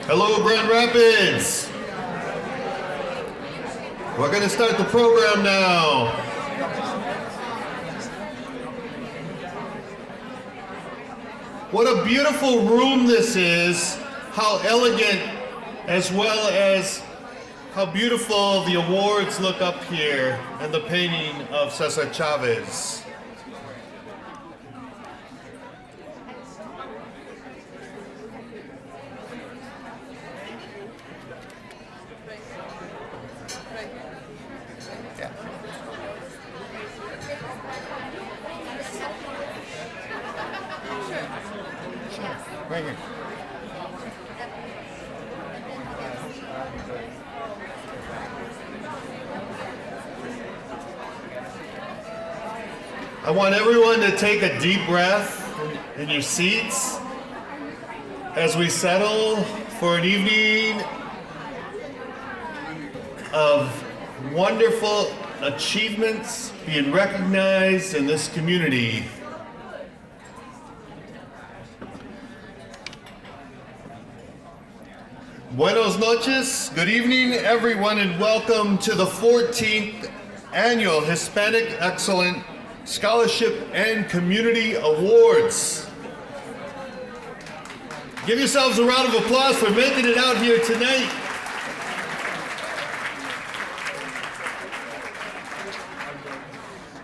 Hello, Grand Rapids. We're going to start the program now. What a beautiful room this is. How elegant, as well as how beautiful the awards look up here and the painting of Cesar Chavez. Right here. I want everyone to take a deep breath in your seats as we settle for an evening of wonderful achievements being recognized in this community. Buenos noches, good evening everyone, and welcome to the 14th Annual Hispanic Excellent Scholarship and Community Awards. Give yourselves a round of applause for making it out here tonight.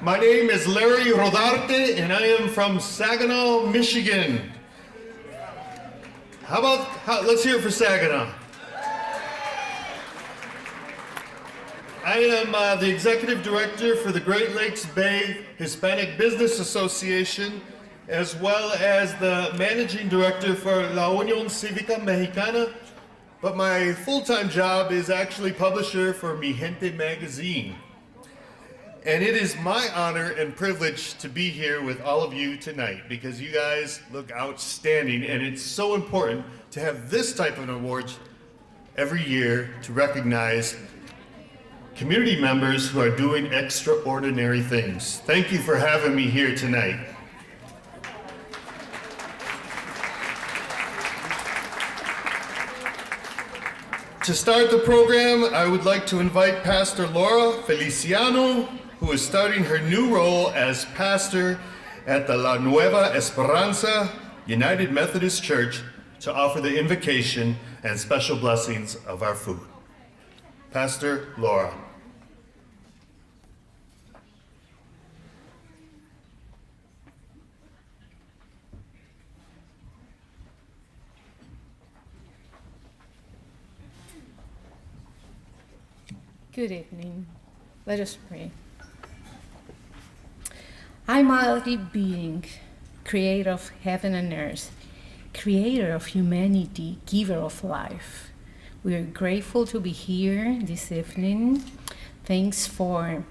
My name is Larry Rodarte, and I am from Saginaw, Michigan. Let's hear it for Saginaw. I am the Executive Director for the Great Lakes Bay Hispanic Business Association, as well as the Managing Director for La Unión Cívica Mexicana, but my full-time job is actually publisher for Mi Gente magazine. And it is my honor and privilege to be here with all of you tonight because you guys look outstanding, and it's so important to have this type of awards every year to recognize community members who are doing extraordinary things. Thank you for having me here tonight. To start the program, I would like to invite Pastor Laura Feliciano, who is starting her new role as pastor at the La Nueva Esperanza United Methodist Church, to offer the invocation and special blessings of our food. Pastor Laura. Good evening. Let us pray. Almighty being, creator of heaven and earth, creator of humanity, giver of life, we are grateful to be here this evening. Thanks for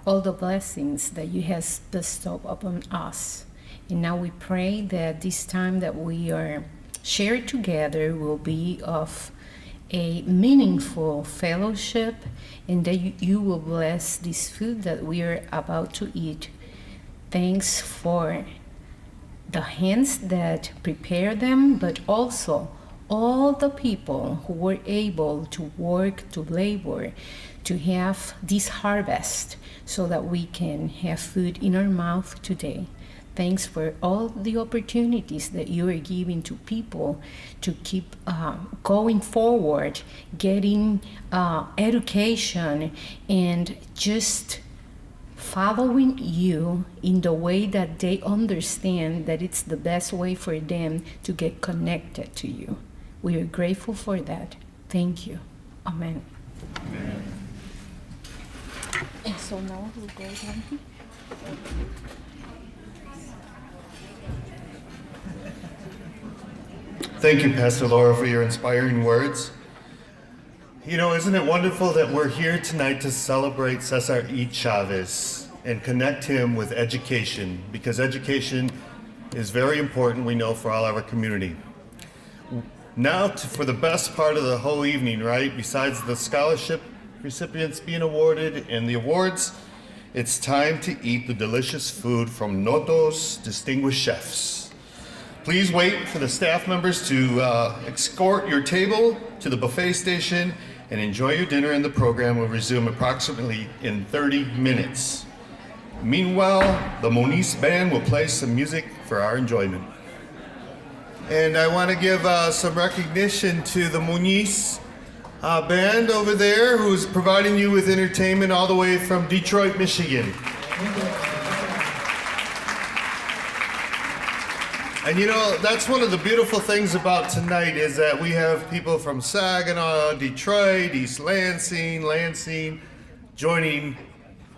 all the blessings that you have bestowed upon us. And now we pray that this time that we are shared together will be of a meaningful fellowship, and that you will bless this food that we are about to eat. Thanks for the hands that prepare them, but also all the people who were able to work, to labor, to have this harvest so that we can have food in our mouth today. Thanks for all the opportunities that you are giving to people to keep going forward, getting education, and just following you in the way that they understand that it's the best way for them to get connected to you. We are grateful for that. Thank you. Amen. Amen. And so now we'll go down here. Thank you, Pastor Laura, for your inspiring words. You know, isn't it wonderful that we're here tonight to celebrate Cesar E. Chavez and connect him with education, because education is very important, we know, for all our community. Now, for the best part of the whole evening, right, besides the scholarship recipients being awarded and the awards, it's time to eat the delicious food from Noto's distinguished chefs. Please wait for the staff members to escort your table to the buffet station and enjoy your dinner, and the program will resume approximately in 30 minutes. Meanwhile, the Moniz Band will play some music for our enjoyment. And I want to give some recognition to the Moniz Band over there, who's providing you with entertainment all the way from Detroit, Michigan. And you know, that's one of the beautiful things about tonight is that we have people from Saginaw, Detroit, East Lansing, joining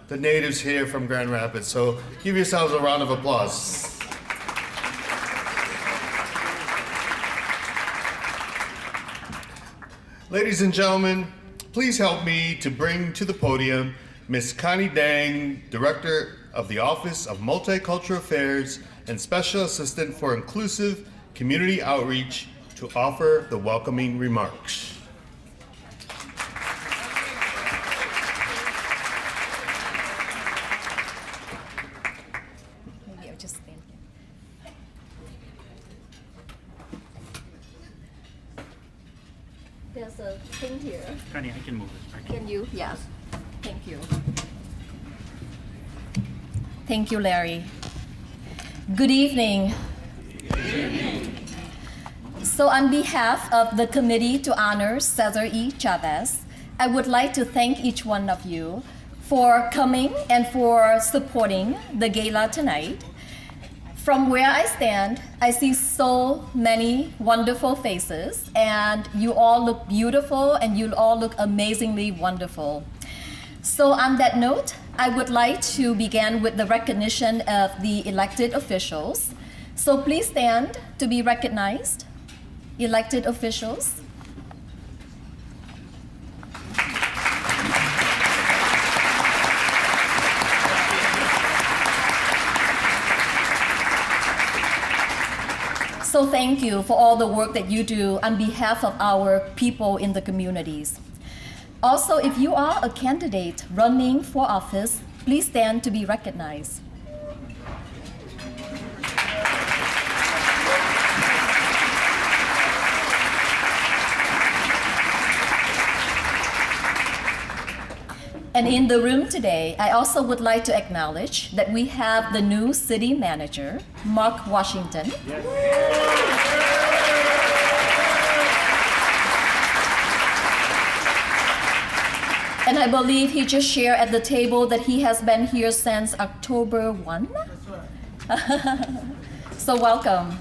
the natives here from Grand Rapids. So give yourselves a round of applause. Ladies and gentlemen, please help me to bring to the podium Ms. Connie Dang, Director of the Office of Multicultural Affairs and Special Assistant for Inclusive Community Outreach, to offer the welcoming remarks. Maybe I'll just stand here. There's a thing here. Connie, I can move it. Can you? Yes. Thank you. Thank you, Larry. Good evening. So on behalf of the Committee to Honor Cesar E. Chavez, I would like to thank each one of you for coming and for supporting the gala tonight. From where I stand, I see so many wonderful faces, and you all look beautiful and you all look amazingly wonderful. So on that note, I would like to begin with the recognition of the elected officials. So please stand to be recognized, elected officials. So thank you for all the work that you do on behalf of our people in the communities. Also, if you are a candidate running for office, please stand to be recognized. And in the room today, I also would like to acknowledge that we have the new city manager, Mark Washington. And I believe he just shared at the table that he has been here since October 1. So welcome.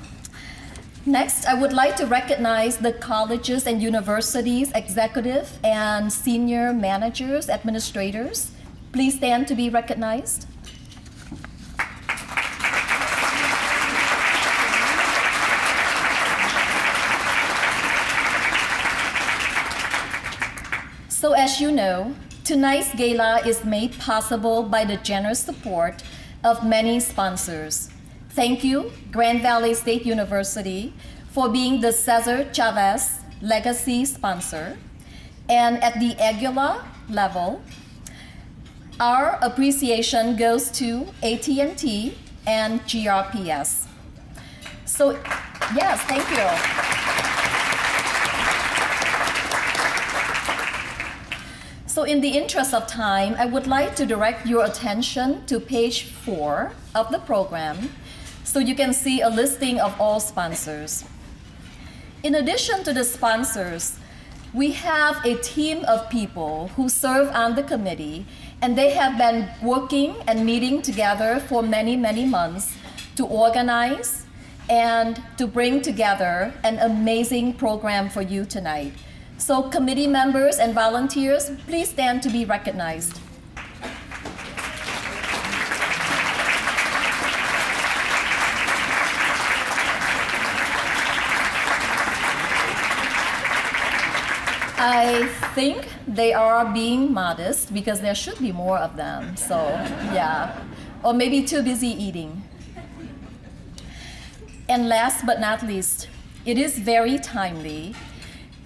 Next, I would like to recognize the colleges and universities, executive and senior managers, administrators. Please stand to be recognized. So as you know, tonight's gala is made possible by the generous support of many sponsors. Thank you, Grand Valley State University, for being the Cesar Chavez legacy sponsor. And at the Aguila level, our appreciation goes to AT&T and GRPS. So, yes, thank you. So in the interest of time, I would like to direct your attention to page 4 of the program, so you can see a listing of all sponsors. In addition to the sponsors, we have a team of people who serve on the committee, and they have been working and meeting together for many, many months to organize and to bring together an amazing program for you tonight. So committee members and volunteers, please stand to be recognized. I think they are being modest because there should be more of them, so yeah. Or maybe too busy eating. And last but not least, it is very timely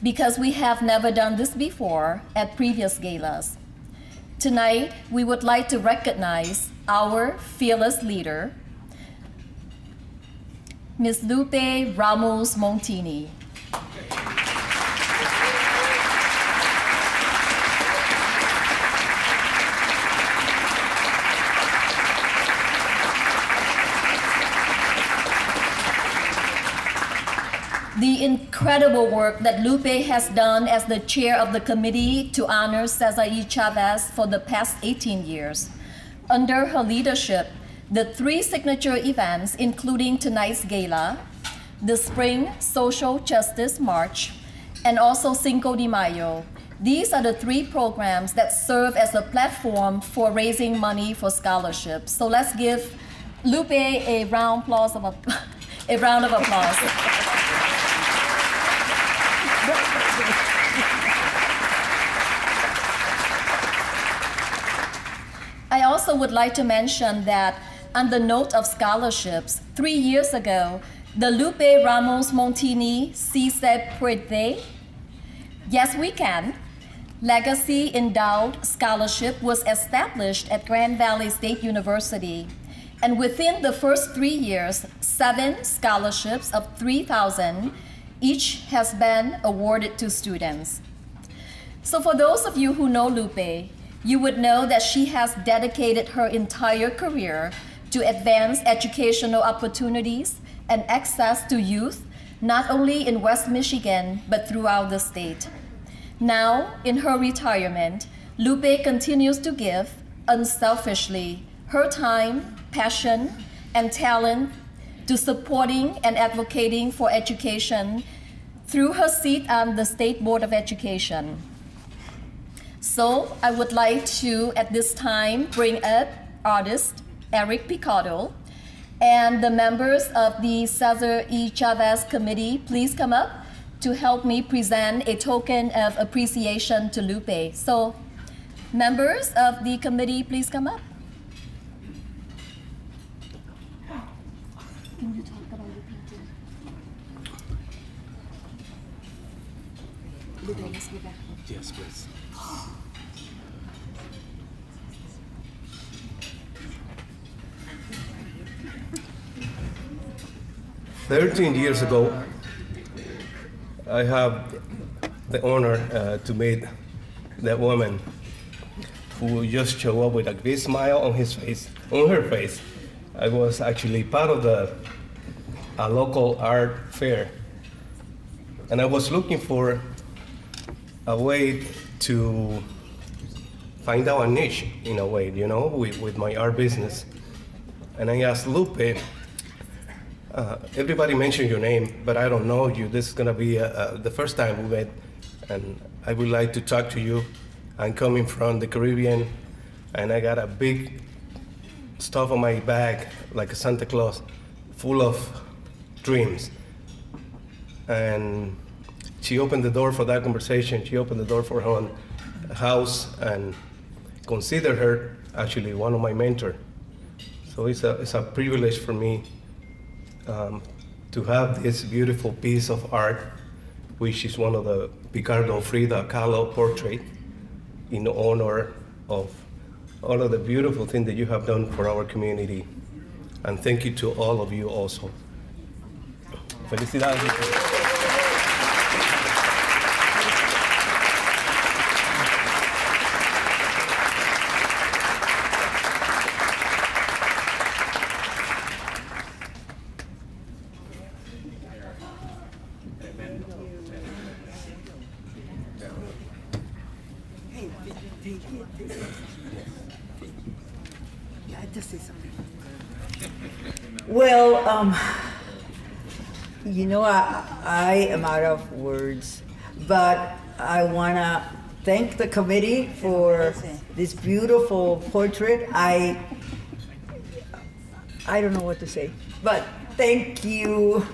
because we have never done this before at previous galas. Tonight, we would like to recognize our fearless leader, Ms. Lupe Ramos Montini. The incredible work that Lupe has done as the chair of the committee to honor Cesar E. Chavez for the past 18 years. Under her leadership, the 3 signature events, including tonight's gala, the Spring Social Justice March, and also Cinco de Mayo. These are the 3 programs that serve as a platform for raising money for scholarships. So let's give Lupe a round of applause. I also would like to mention that on the note of scholarships, 3 years ago, the Lupe Ramos Montini Si Se Puede, Yes We Can, Legacy Endowed Scholarship was established at Grand Valley State University. And within the first 3 years, 7 scholarships of $3,000 each has been awarded to students. So for those of you who know Lupe, you would know that she has dedicated her entire career to advance educational opportunities and access to youth, not only in West Michigan, but throughout the state. Now, in her retirement, Lupe continues to give unselfishly her time, passion, and talent to supporting and advocating for education through her seat on the State Board of Education. So I would like to, at this time, bring up artist Eric Picado and the members of the Cesar E. Chavez Committee. Please come up to help me present a token of appreciation to Lupe. So members of the committee, please come up. Yes, please. "13 years ago, I have the honor to meet that woman who just showed up with a big smile on her face. I was actually part of a local art fair, and I was looking for a way to find out a niche in a way, with my art business. And I asked Lupe, everybody mentioned your name, but I don't know you. This is gonna be the first time we met, and I would like to talk to you. I'm coming from the Caribbean, and I got a big stuff on my bag, like a Santa Claus, full of dreams. And she opened the door for that conversation. She opened the door for her own house and considered her actually one of my mentors. So it's a privilege for me to have this beautiful piece of art, which is one of the Picardo Frida Kahlo portrait, in honor of all of the beautiful things that you have done for our community. And thank you to all of you also. Felicidades. Well, I am out of words, but I want to thank the committee for this beautiful portrait. I don't know what to say, but thank you.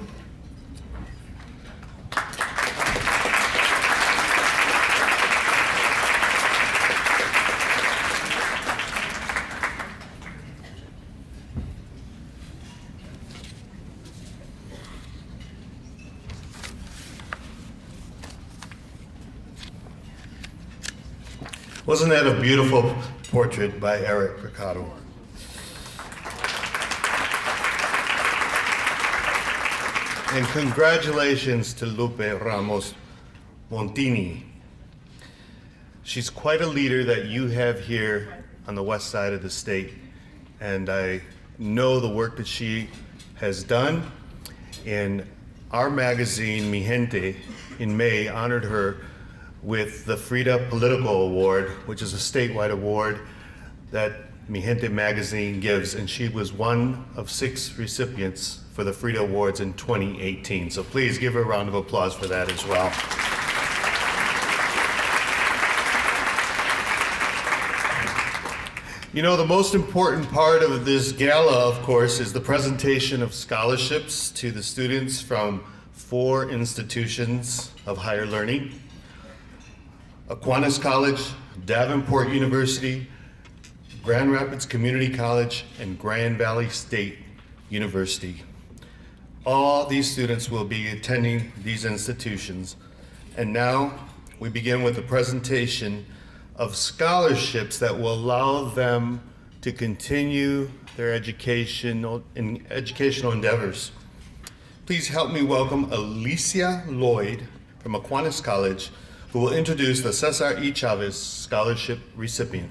Wasn't that a beautiful portrait by Eric Picado? And congratulations to Lupe Ramos Montini. She's quite a leader that you have here on the west side of the state. And I know the work that she has done. And our magazine, Mi Gente, in May honored her with the Frida Political Award, which is a statewide award that Mi Gente magazine gives, and she was one of 6 recipients for the Frida Awards in 2018. So please give her a round of applause for that as well. You know, the most important part of this gala, of course, is the presentation of scholarships to the students from 4 institutions of higher learning: Aquinas College, Davenport University, Grand Rapids Community College, and Grand Valley State University. All these students will be attending these institutions. And now we begin with the presentation of scholarships that will allow them to continue their educational endeavors. Please help me welcome Alicia Lloyd from Aquinas College, who will introduce the Cesar E. Chavez Scholarship recipient.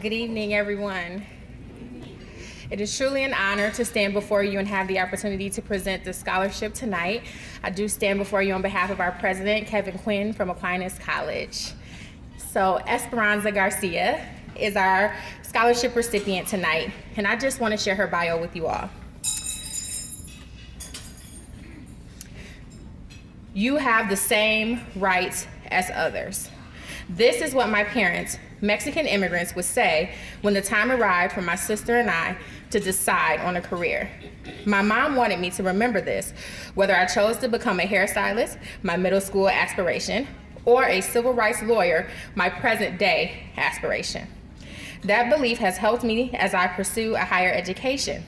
Good evening, everyone. It is truly an honor to stand before you and have the opportunity to present this scholarship tonight. I do stand before you on behalf of our president, Kevin Quinn from Aquinas College. So Esperanza Garcia is our scholarship recipient tonight, and I just want to share her bio with you all. You have the same rights as others. This is what my parents, Mexican immigrants, would say when the time arrived for my sister and I to decide on a career. My mom wanted me to remember this, whether I chose to become a hairstylist, my middle school aspiration, or a civil rights lawyer, my present day aspiration. That belief has helped me as I pursue a higher education.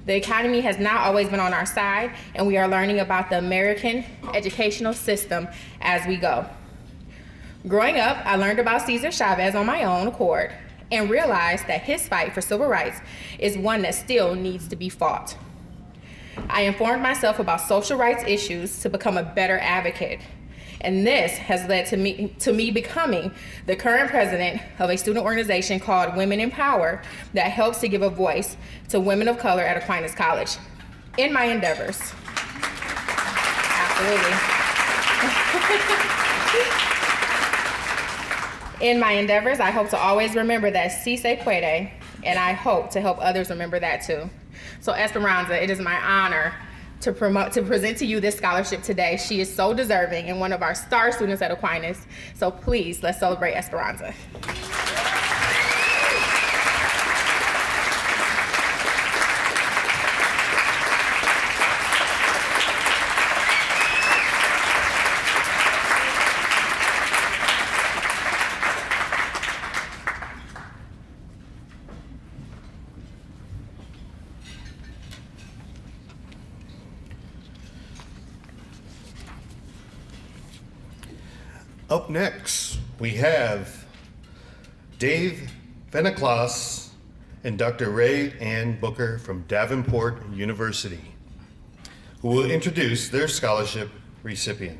The economy has not always been on our side, and we are learning about the American educational system as we go. Growing up, I learned about Cesar Chavez on my own accord and realized that his fight for civil rights is one that still needs to be fought. I informed myself about social rights issues to become a better advocate, and this has led to me becoming the current president of a student organization called Women in Power that helps to give a voice to women of color at Aquinas College. In my endeavors, absolutely. In my endeavors, I hope to always remember that si se puede, and I hope to help others remember that too. So Esperanza, it is my honor to present to you this scholarship today. She is so deserving and one of our star students at Aquinas. So please, let's celebrate Esperanza. Up next, we have Dave Veneklas and Dr. Ray Ann Booker from Davenport University, who will introduce their scholarship recipient.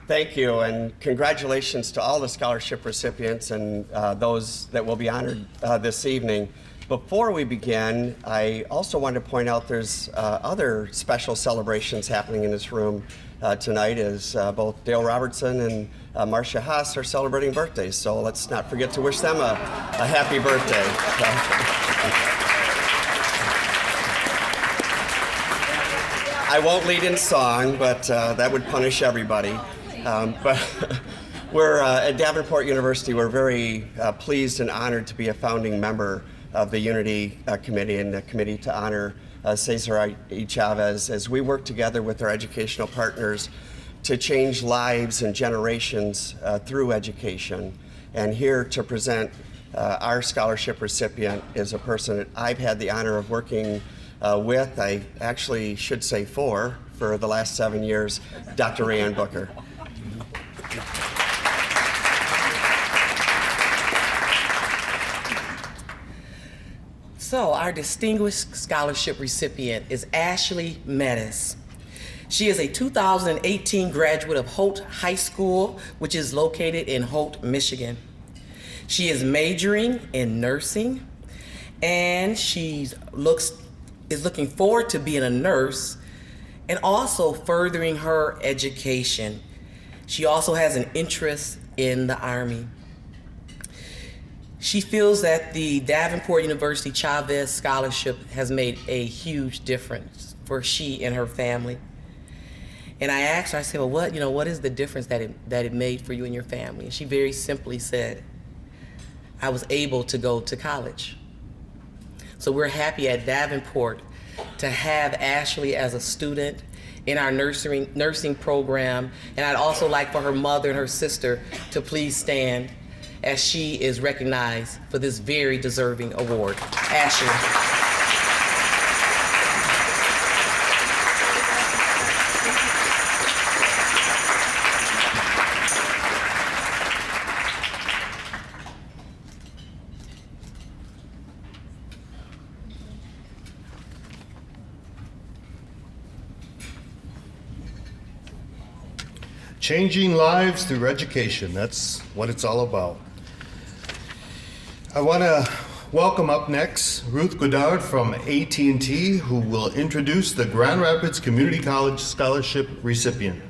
Thank you, and congratulations to all the scholarship recipients and those that will be honored this evening. Before we begin, I also want to point out there's other special celebrations happening in this room tonight, as both Dale Robertson and Marcia Haas are celebrating birthdays. So let's not forget to wish them a happy birthday. I won't lead in song, but that would punish everybody. But we're at Davenport University. We're very pleased and honored to be a founding member of the Unity Committee and the Committee to honor Cesar E. Chavez as we work together with our educational partners to change lives and generations through education. And here to present our scholarship recipient is a person that I've had the honor of working with. I actually should say for for the last 7 years, Dr. Rayanne Booker. So our distinguished scholarship recipient is Ashley Metis. She is a 2018 graduate of Holt High School, which is located in Holt, Michigan. She is majoring in nursing, and she is looking forward to being a nurse and also furthering her education. She also has an interest in the Army. She feels that the Davenport University Chavez Scholarship has made a huge difference for she and her family. And I asked her, I said, well, what is the difference that it made for you and your family? And she very simply said, I was able to go to college. So we're happy at Davenport to have Ashley as a student in our nursing program. And I'd also like for her mother and her sister to please stand as she is recognized for this very deserving award. Ashley. Changing lives through education, that's what it's all about. I want to welcome up next Ruth Goddard from AT&T, who will introduce the Grand Rapids Community College Scholarship recipient.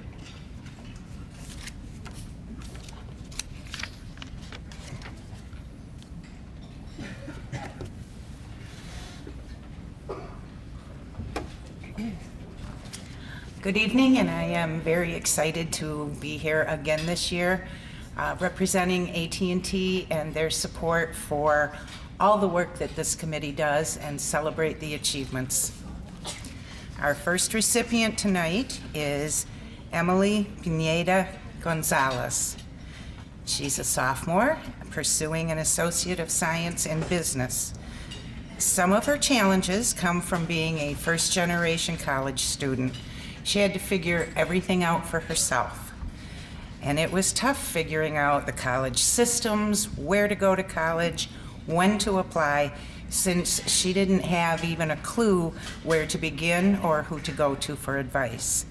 Good evening, and I am very excited to be here again this year, representing AT&T and their support for all the work that this committee does and celebrate the achievements. Our first recipient tonight is Emily Pineda Gonzalez. She's a sophomore pursuing an Associate of Science in Business. Some of her challenges come from being a first-generation college student. She had to figure everything out for herself. And it was tough figuring out the college systems, where to go to college, when to apply, since she didn't have even a clue where to begin or who to go to for advice.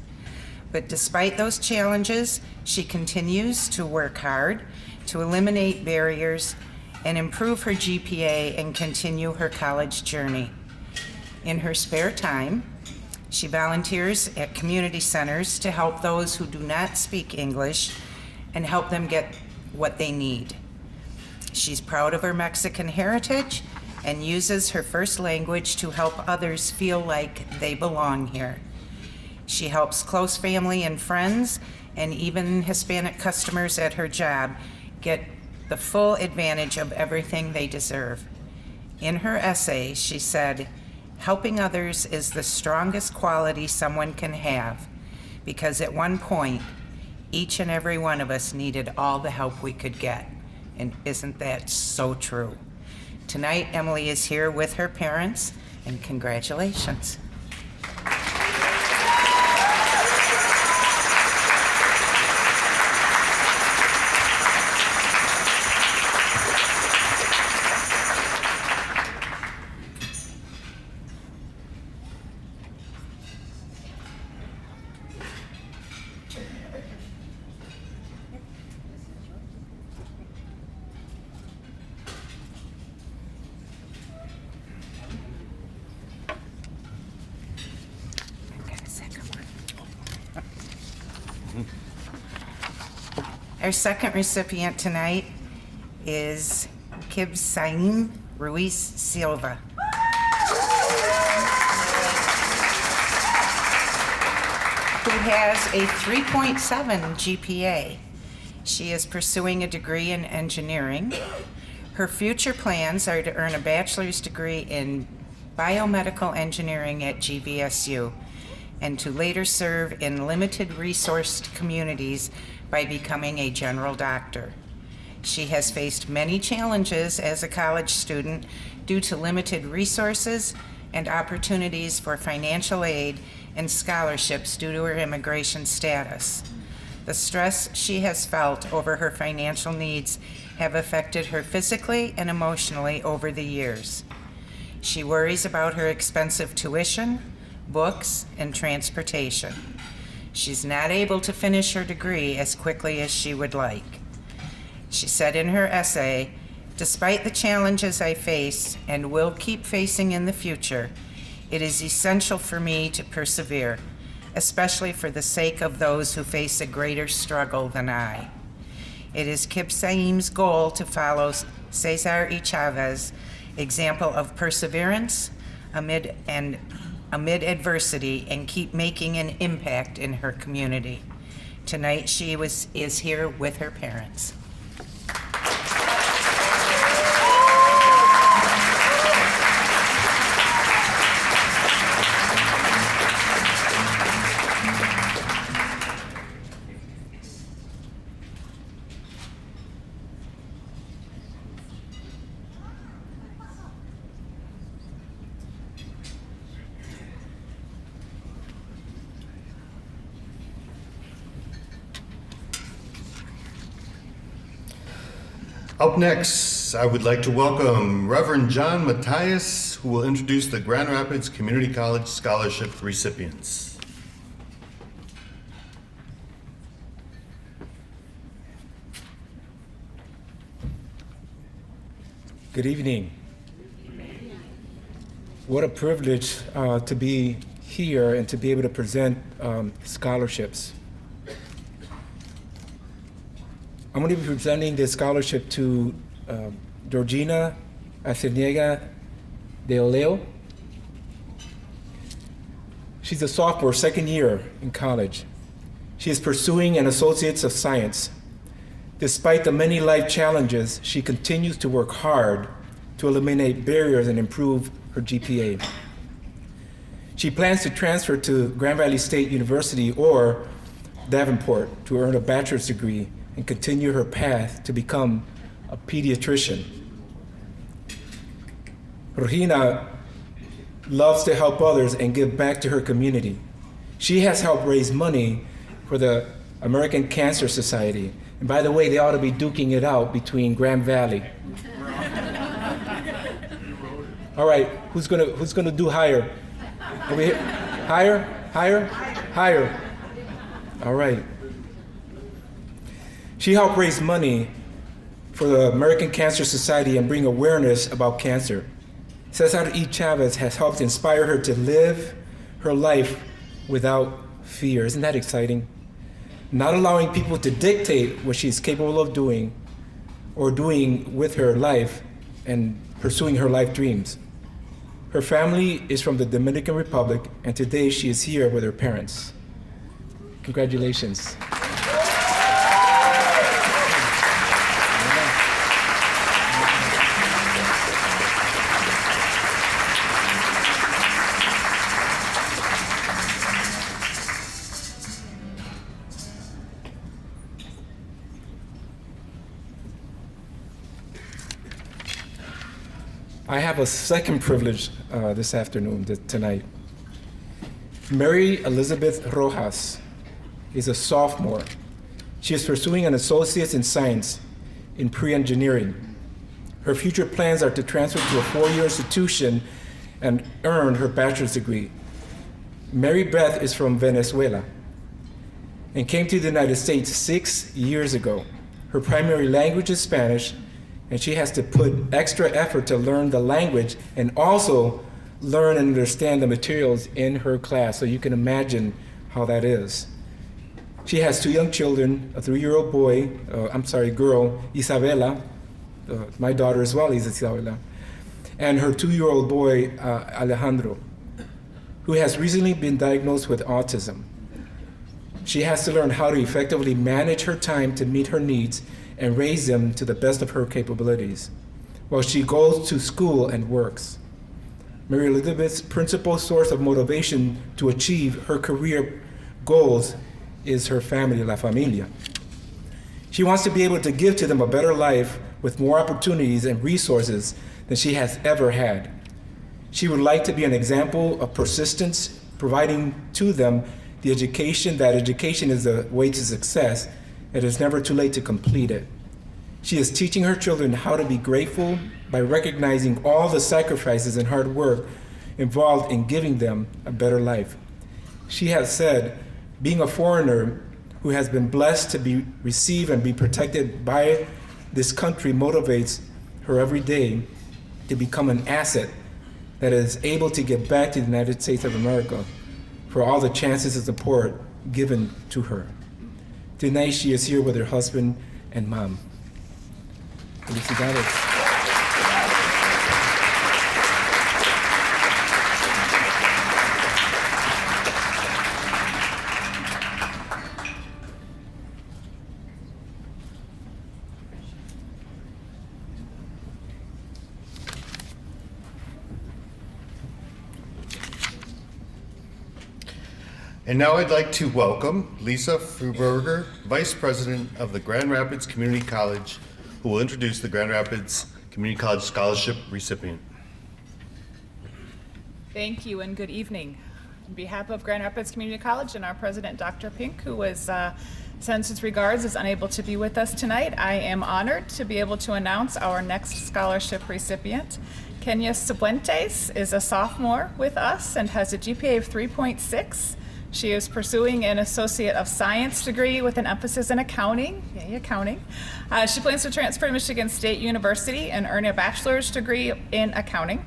But despite those challenges, she continues to work hard to eliminate barriers and improve her GPA and continue her college journey. In her spare time, she volunteers at community centers to help those who do not speak English and help them get what they need. She's proud of her Mexican heritage and uses her first language to help others feel like they belong here. She helps close family and friends and even Hispanic customers at her job get the full advantage of everything they deserve. In her essay, she said, "Helping others is the strongest quality someone can have, because at one point, each and every one of us needed all the help we could get." And isn't that so true? Tonight, Emily is here with her parents, and congratulations. Our second recipient tonight is Kibsaim Ruiz Silva. Who has a 3.7 GPA. She is pursuing a degree in engineering. Her future plans are to earn a bachelor's degree in biomedical engineering at GVSU and to later serve in limited resourced communities by becoming a general doctor. She has faced many challenges as a college student due to limited resources and opportunities for financial aid and scholarships due to her immigration status. The stress she has felt over her financial needs have affected her physically and emotionally over the years. She worries about her expensive tuition, books, and transportation. She's not able to finish her degree as quickly as she would like. She said in her essay, "Despite the challenges I face and will keep facing in the future, it is essential for me to persevere, especially for the sake of those who face a greater struggle than I." It is Kipsaim's goal to follow Cesar y Chavez example of perseverance amid adversity and keep making an impact in her community. Tonight she is here with her parents. Up next, I would like to welcome Reverend John Matthias, who will introduce the Grand Rapids Community College Scholarship recipients. Good evening. What a privilege to be here and to be able to present scholarships. I'm going to be presenting this scholarship to Georgina Aceniega de Oleo. She's a sophomore, second year in college. She is pursuing an Associate's of Science. Despite the many life challenges, she continues to work hard to eliminate barriers and improve her GPA. She plans to transfer to Grand Valley State University or Davenport to earn a bachelor's degree and continue her path to become a pediatrician. Regina loves to help others and give back to her community. She has helped raise money for the American Cancer Society. And by the way, they ought to be duking it out between Grand Valley. All right, who's gonna do higher? Over here? Higher? Higher? Higher. All right. She helped raise money for the American Cancer Society and bring awareness about cancer. Cesar y Chavez has helped inspire her to live her life without fear. Isn't that exciting? Not allowing people to dictate what she's capable of doing or doing with her life and pursuing her life dreams. Her family is from the Dominican Republic, and today she is here with her parents. Congratulations. I have a second privilege this afternoon, tonight. Mary Elizabeth Rojas is a sophomore. She is pursuing an associate's in science in pre-engineering. Her future plans are to transfer to a four-year institution and earn her bachelor's degree. Mary Beth is from Venezuela and came to the United States 6 years ago. Her primary language is Spanish, and she has to put extra effort to learn the language and also learn and understand the materials in her class. So you can imagine how that is. She has two young children, a 3-year-old girl, Isabela, my daughter as well is Isabela, and her 2-year-old boy, Alejandro, who has recently been diagnosed with autism. She has to learn how to effectively manage her time to meet her needs and raise them to the best of her capabilities, while she goes to school and works. Mary Elizabeth's principal source of motivation to achieve her career goals is her family, La Familia. She wants to be able to give to them a better life with more opportunities and resources than she has ever had. She would like to be an example of persistence providing to them the education, that education is the way to success. It is never too late to complete it. She is teaching her children how to be grateful by recognizing all the sacrifices and hard work involved in giving them a better life. She has said, being a foreigner who has been blessed to receive and be protected by this country motivates her every day to become an asset that is able to give back to the United States of America for all the chances and support given to her. Tonight she is here with her husband and mom. Felicidades. And now I'd like to welcome Lisa Fruberger, Vice President of the Grand Rapids Community College, who will introduce the Grand Rapids Community College Scholarship recipient. Thank you and good evening. On behalf of Grand Rapids Community College and our president, Dr. Pink, who sends his regards, is unable to be with us tonight, I am honored to be able to announce our next scholarship recipient. Kenya Cifuentes is a sophomore with us and has a GPA of 3.6. She is pursuing an Associate of Science degree with an emphasis in accounting. Yay, accounting. She plans to transfer to Michigan State University and earn a bachelor's degree in accounting.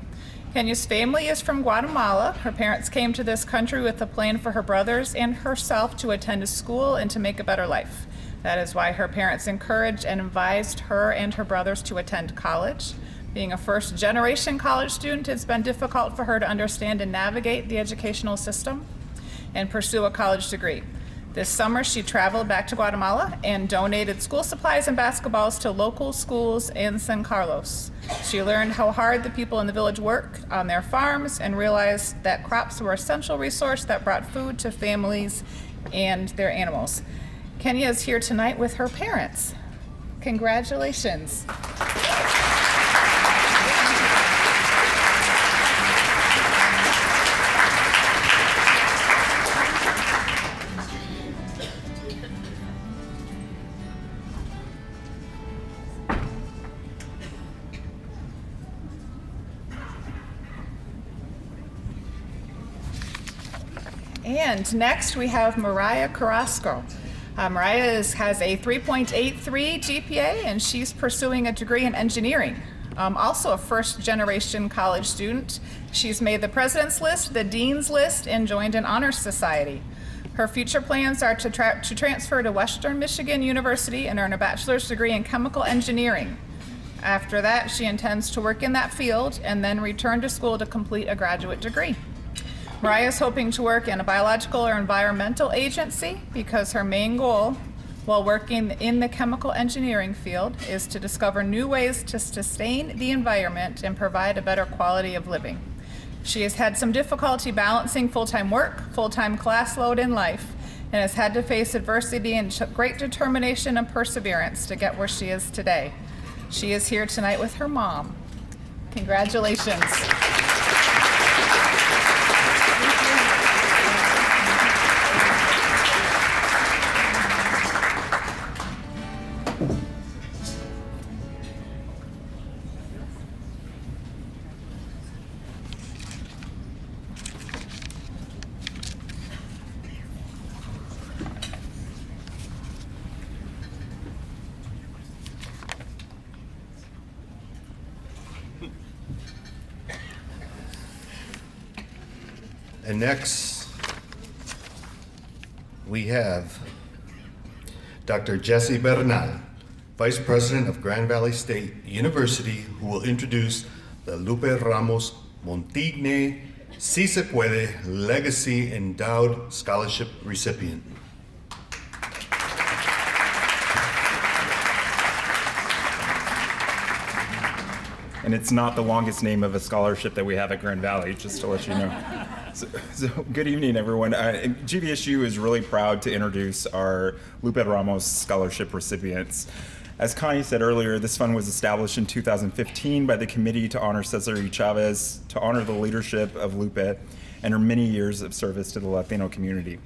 Kenya's family is from Guatemala. Her parents came to this country with a plan for her brothers and herself to attend a school and to make a better life. That is why her parents encouraged and advised her and her brothers to attend college. Being a first-generation college student, it's been difficult for her to understand and navigate the educational system and pursue a college degree. This summer, she traveled back to Guatemala and donated school supplies and basketballs to local schools in San Carlos. She learned how hard the people in the village work on their farms and realized that crops were an essential resource that brought food to families and their animals. Kenya is here tonight with her parents. Congratulations. And next we have Mariah Carrasco. Mariah has a 3.83 GPA and she's pursuing a degree in engineering. Also a first-generation college student. She's made the president's list, the dean's list, and joined an honors society. Her future plans are to transfer to Western Michigan University and earn a bachelor's degree in chemical engineering. After that, she intends to work in that field and then return to school to complete a graduate degree. Mariah is hoping to work in a biological or environmental agency because her main goal while working in the chemical engineering field is to discover new ways to sustain the environment and provide a better quality of living. She has had some difficulty balancing full-time work, full-time class load in life, and has had to face adversity and great determination and perseverance to get where she is today. She is here tonight with her mom. Congratulations. And next, we have Dr. Jesse Bernal, Vice President of Grand Valley State University, who will introduce the Lupe Ramos Montigne Si Se Puede Legacy Endowed Scholarship recipient. And it's not the longest name of a scholarship that we have at Grand Valley, just to let you know. So good evening, everyone. GVSU is really proud to introduce our Lupe Ramos Scholarship recipients. As Connie said earlier, this fund was established in 2015 by the Committee to Honor Cesar Chavez to honor the leadership of Lupe and her many years of service to the Latino community.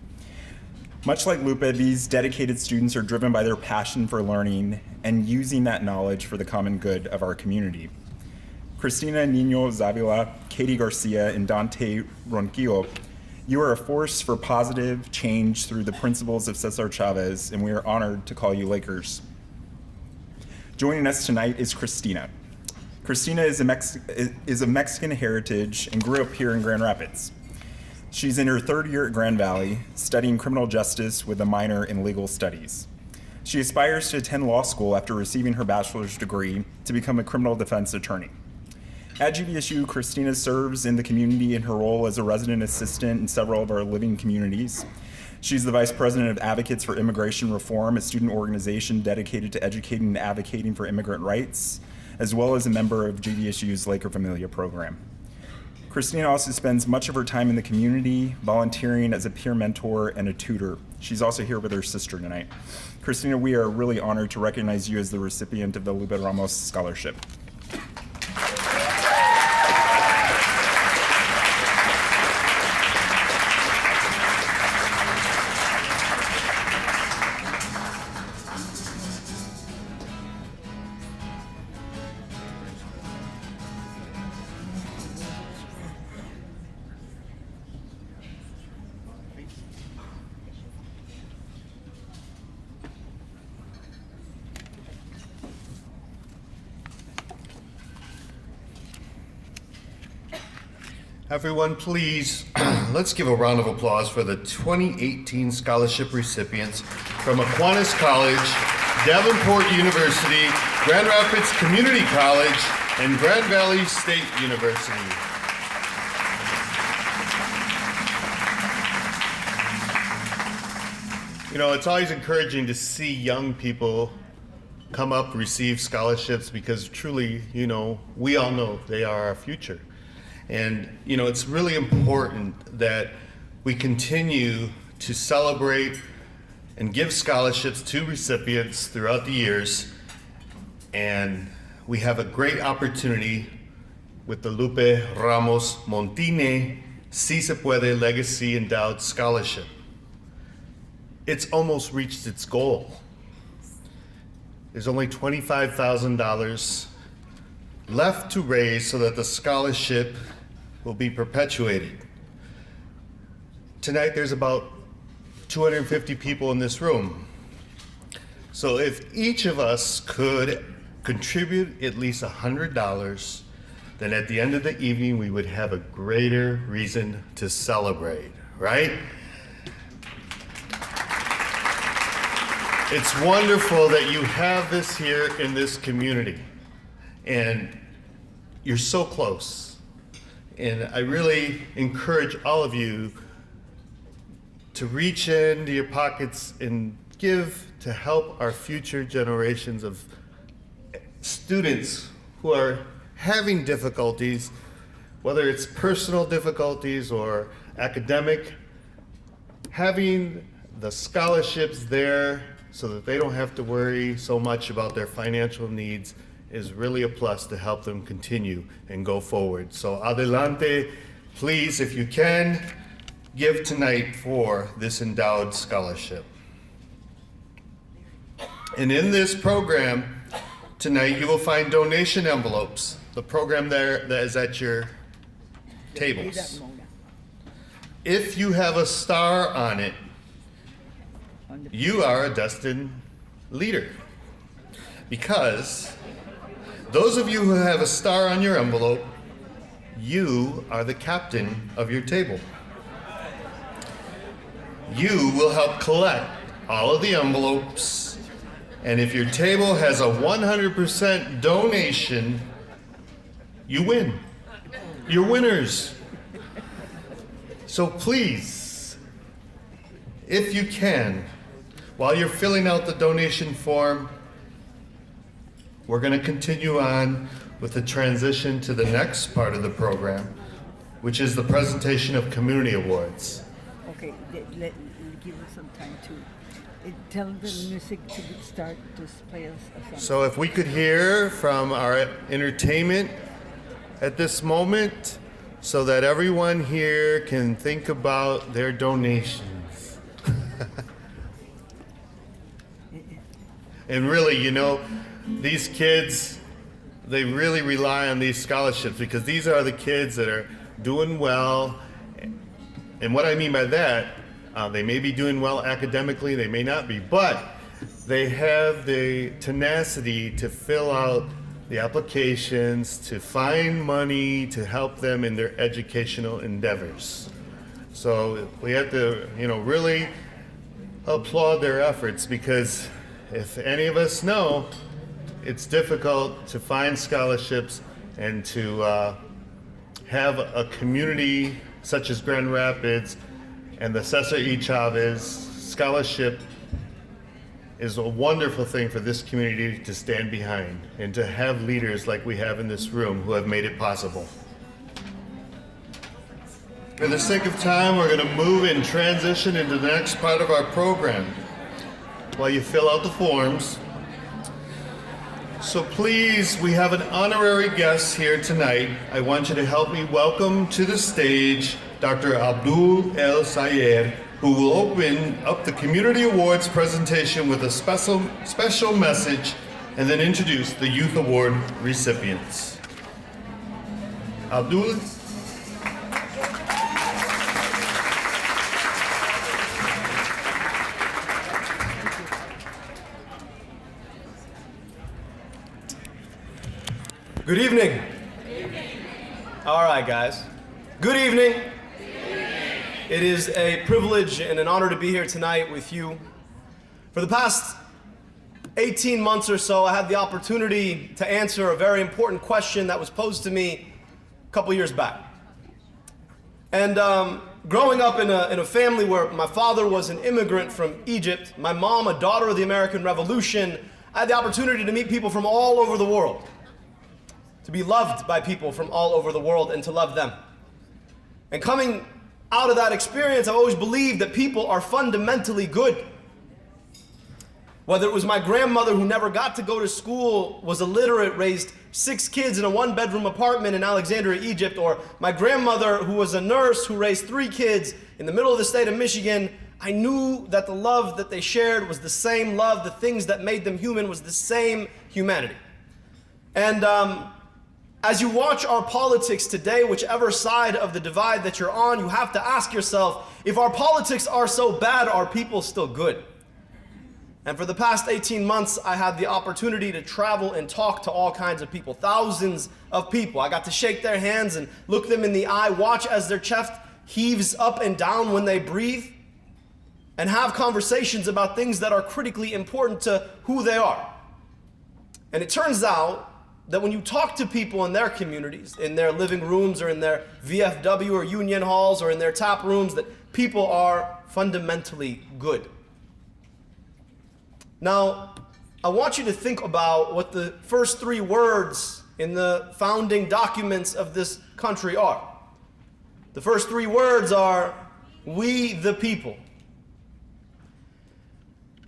Much like Lupe, these dedicated students are driven by their passion for learning and using that knowledge for the common good of our community. Cristina Nino Zavila, Katie Garcia, and Dante Ronquillo, you are a force for positive change through the principles of Cesar Chavez, and we are honored to call you Lakers. Joining us tonight is Cristina. Cristina is of Mexican heritage and grew up here in Grand Rapids. She's in her third year at Grand Valley, studying criminal justice with a minor in legal studies. She aspires to attend law school after receiving her bachelor's degree to become a criminal defense attorney. At GVSU, Cristina serves in the community in her role as a resident assistant in several of our living communities. She's the Vice President of Advocates for Immigration Reform, a student organization dedicated to educating and advocating for immigrant rights, as well as a member of GVSU's Laker Familia program. Cristina also spends much of her time in the community, volunteering as a peer mentor and a tutor. She's also here with her sister tonight. Cristina, we are really honored to recognize you as the recipient of the Lupe Ramos Scholarship. Everyone, please, let's give a round of applause for the 2018 scholarship recipients from Aquinas College, Davenport University, Grand Rapids Community College, and Grand Valley State University. You know, it's always encouraging to see young people come up, receive scholarships, because truly, you know, we all know they are our future. And, you know, it's really important that we continue to celebrate and give scholarships to recipients throughout the years. And we have a great opportunity with the Lupe Ramos Montine Si Se Puede Legacy Endowed Scholarship. It's almost reached its goal. There's only $25,000 left to raise so that the scholarship will be perpetuated. Tonight there's about 250 people in this room. So if each of us could contribute at least $100, then at the end of the evening we would have a greater reason to celebrate, right? It's wonderful that you have this here in this community, and you're so close. And I really encourage all of you to reach into your pockets and give to help our future generations of students who are having difficulties, whether it's personal difficulties or academic. Having the scholarships there so that they don't have to worry so much about their financial needs is really a plus to help them continue and go forward. So adelante, please, if you can, give tonight for this endowed scholarship. And in this program tonight, you will find donation envelopes. The program there that is at your tables. If you have a star on it, you are a destined leader. Because those of you who have a star on your envelope, you are the captain of your table. You will help collect all of the envelopes, and if your table has a 100% donation, you win. You're winners. So please, if you can, while you're filling out the donation form, we're going to continue on with the transition to the next part of the program, which is the presentation of community awards. Okay, give us some time to tell the music to start to play us a song. So if we could hear from our entertainment at this moment, so that everyone here can think about their donations. And really, you know, these kids, they really rely on these scholarships because these are the kids that are doing well. And what I mean by that, they may be doing well academically, they may not be, but they have the tenacity to fill out the applications, to find money to help them in their educational endeavors. So we have to, you know, really applaud their efforts, because if any of us know, it's difficult to find scholarships and to have a community such as Grand Rapids and the Cesar E. Chavez scholarship is a wonderful thing for this community to stand behind and to have leaders like we have in this room who have made it possible. For the sake of time, we're going to move and transition into the next part of our program while you fill out the forms. So please, we have an honorary guest here tonight. I want you to help me welcome to the stage Dr. Abdul El Sayer, who will open up the Community Awards presentation with a special message and then introduce the Youth Award recipients. Abdul. Good evening. All right, guys. Good evening. It is a privilege and an honor to be here tonight with you. For the past 18 months or so, I had the opportunity to answer a very important question that was posed to me a couple years back. And growing up in a family where my father was an immigrant from Egypt, my mom a daughter of the American Revolution, I had the opportunity to meet people from all over the world, to be loved by people from all over the world and to love them. And coming out of that experience, I've always believed that people are fundamentally good. Whether it was my grandmother who never got to go to school, was illiterate, raised 6 kids in a 1-bedroom apartment in Alexandria, Egypt, or my grandmother who was a nurse who raised 3 kids in the middle of the state of Michigan, I knew that the love that they shared was the same love, the things that made them human was the same humanity. And as you watch our politics today, whichever side of the divide that you're on, you have to ask yourself, if our politics are so bad, are people still good? And for the past 18 months, I had the opportunity to travel and talk to all kinds of people, thousands of people. I got to shake their hands and look them in the eye, watch as their chest heaves up and down when they breathe, and have conversations about things that are critically important to who they are. And it turns out that when you talk to people in their communities, in their living rooms or in their VFW or union halls or in their tap rooms, that people are fundamentally good. Now, I want you to think about what the first 3 words in the founding documents of this country are. The first 3 words are, "We the people."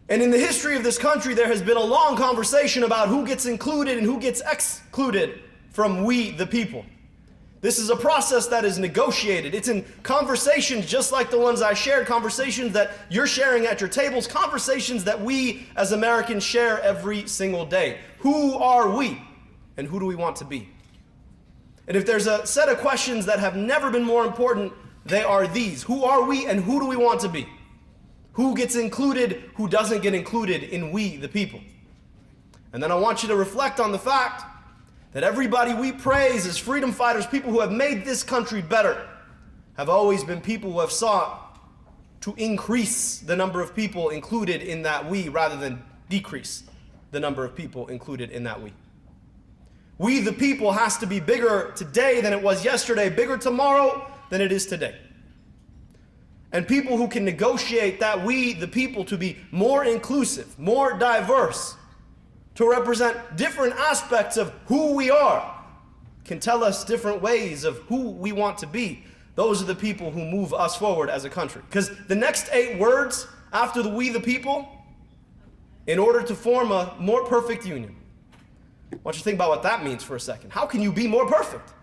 And in the history of this country, there has been a long conversation about who gets included and who gets excluded from we the people. This is a process that is negotiated. It's in conversations just like the ones I shared, conversations that you're sharing at your tables, conversations that we as Americans share every single day. Who are we and who do we want to be? And if there's a set of questions that have never been more important, they are these. Who are we and who do we want to be? Who gets included, who doesn't get included in we the people? And then I want you to reflect on the fact that everybody we praise as freedom fighters, people who have made this country better, have always been people who have sought to increase the number of people included in that we rather than decrease the number of people included in that we. We the people has to be bigger today than it was yesterday, bigger tomorrow than it is today. And people who can negotiate that we the people to be more inclusive, more diverse, to represent different aspects of who we are, can tell us different ways of who we want to be. Those are the people who move us forward as a country. Because the next 8 words after the we the people, in order to form a more perfect union. I want you to think about what that means for a second. How can you be more perfect?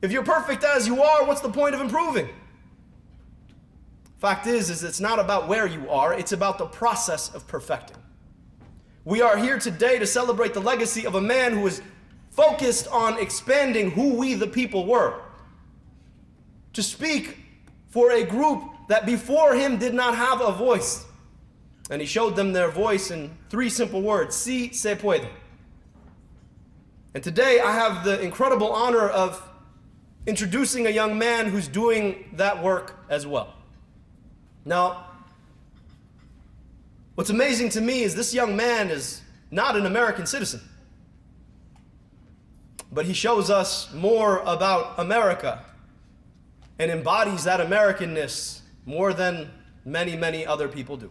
If you're perfect as you are, what's the point of improving? Fact is it's not about where you are, it's about the process of perfecting. We are here today to celebrate the legacy of a man who was focused on expanding who we the people were. To speak for a group that before him did not have a voice. And he showed them their voice in 3 simple words: si se puede. And today I have the incredible honor of introducing a young man who's doing that work as well. Now, what's amazing to me is this young man is not an American citizen, but he shows us more about America and embodies that Americanness more than many, many other people do.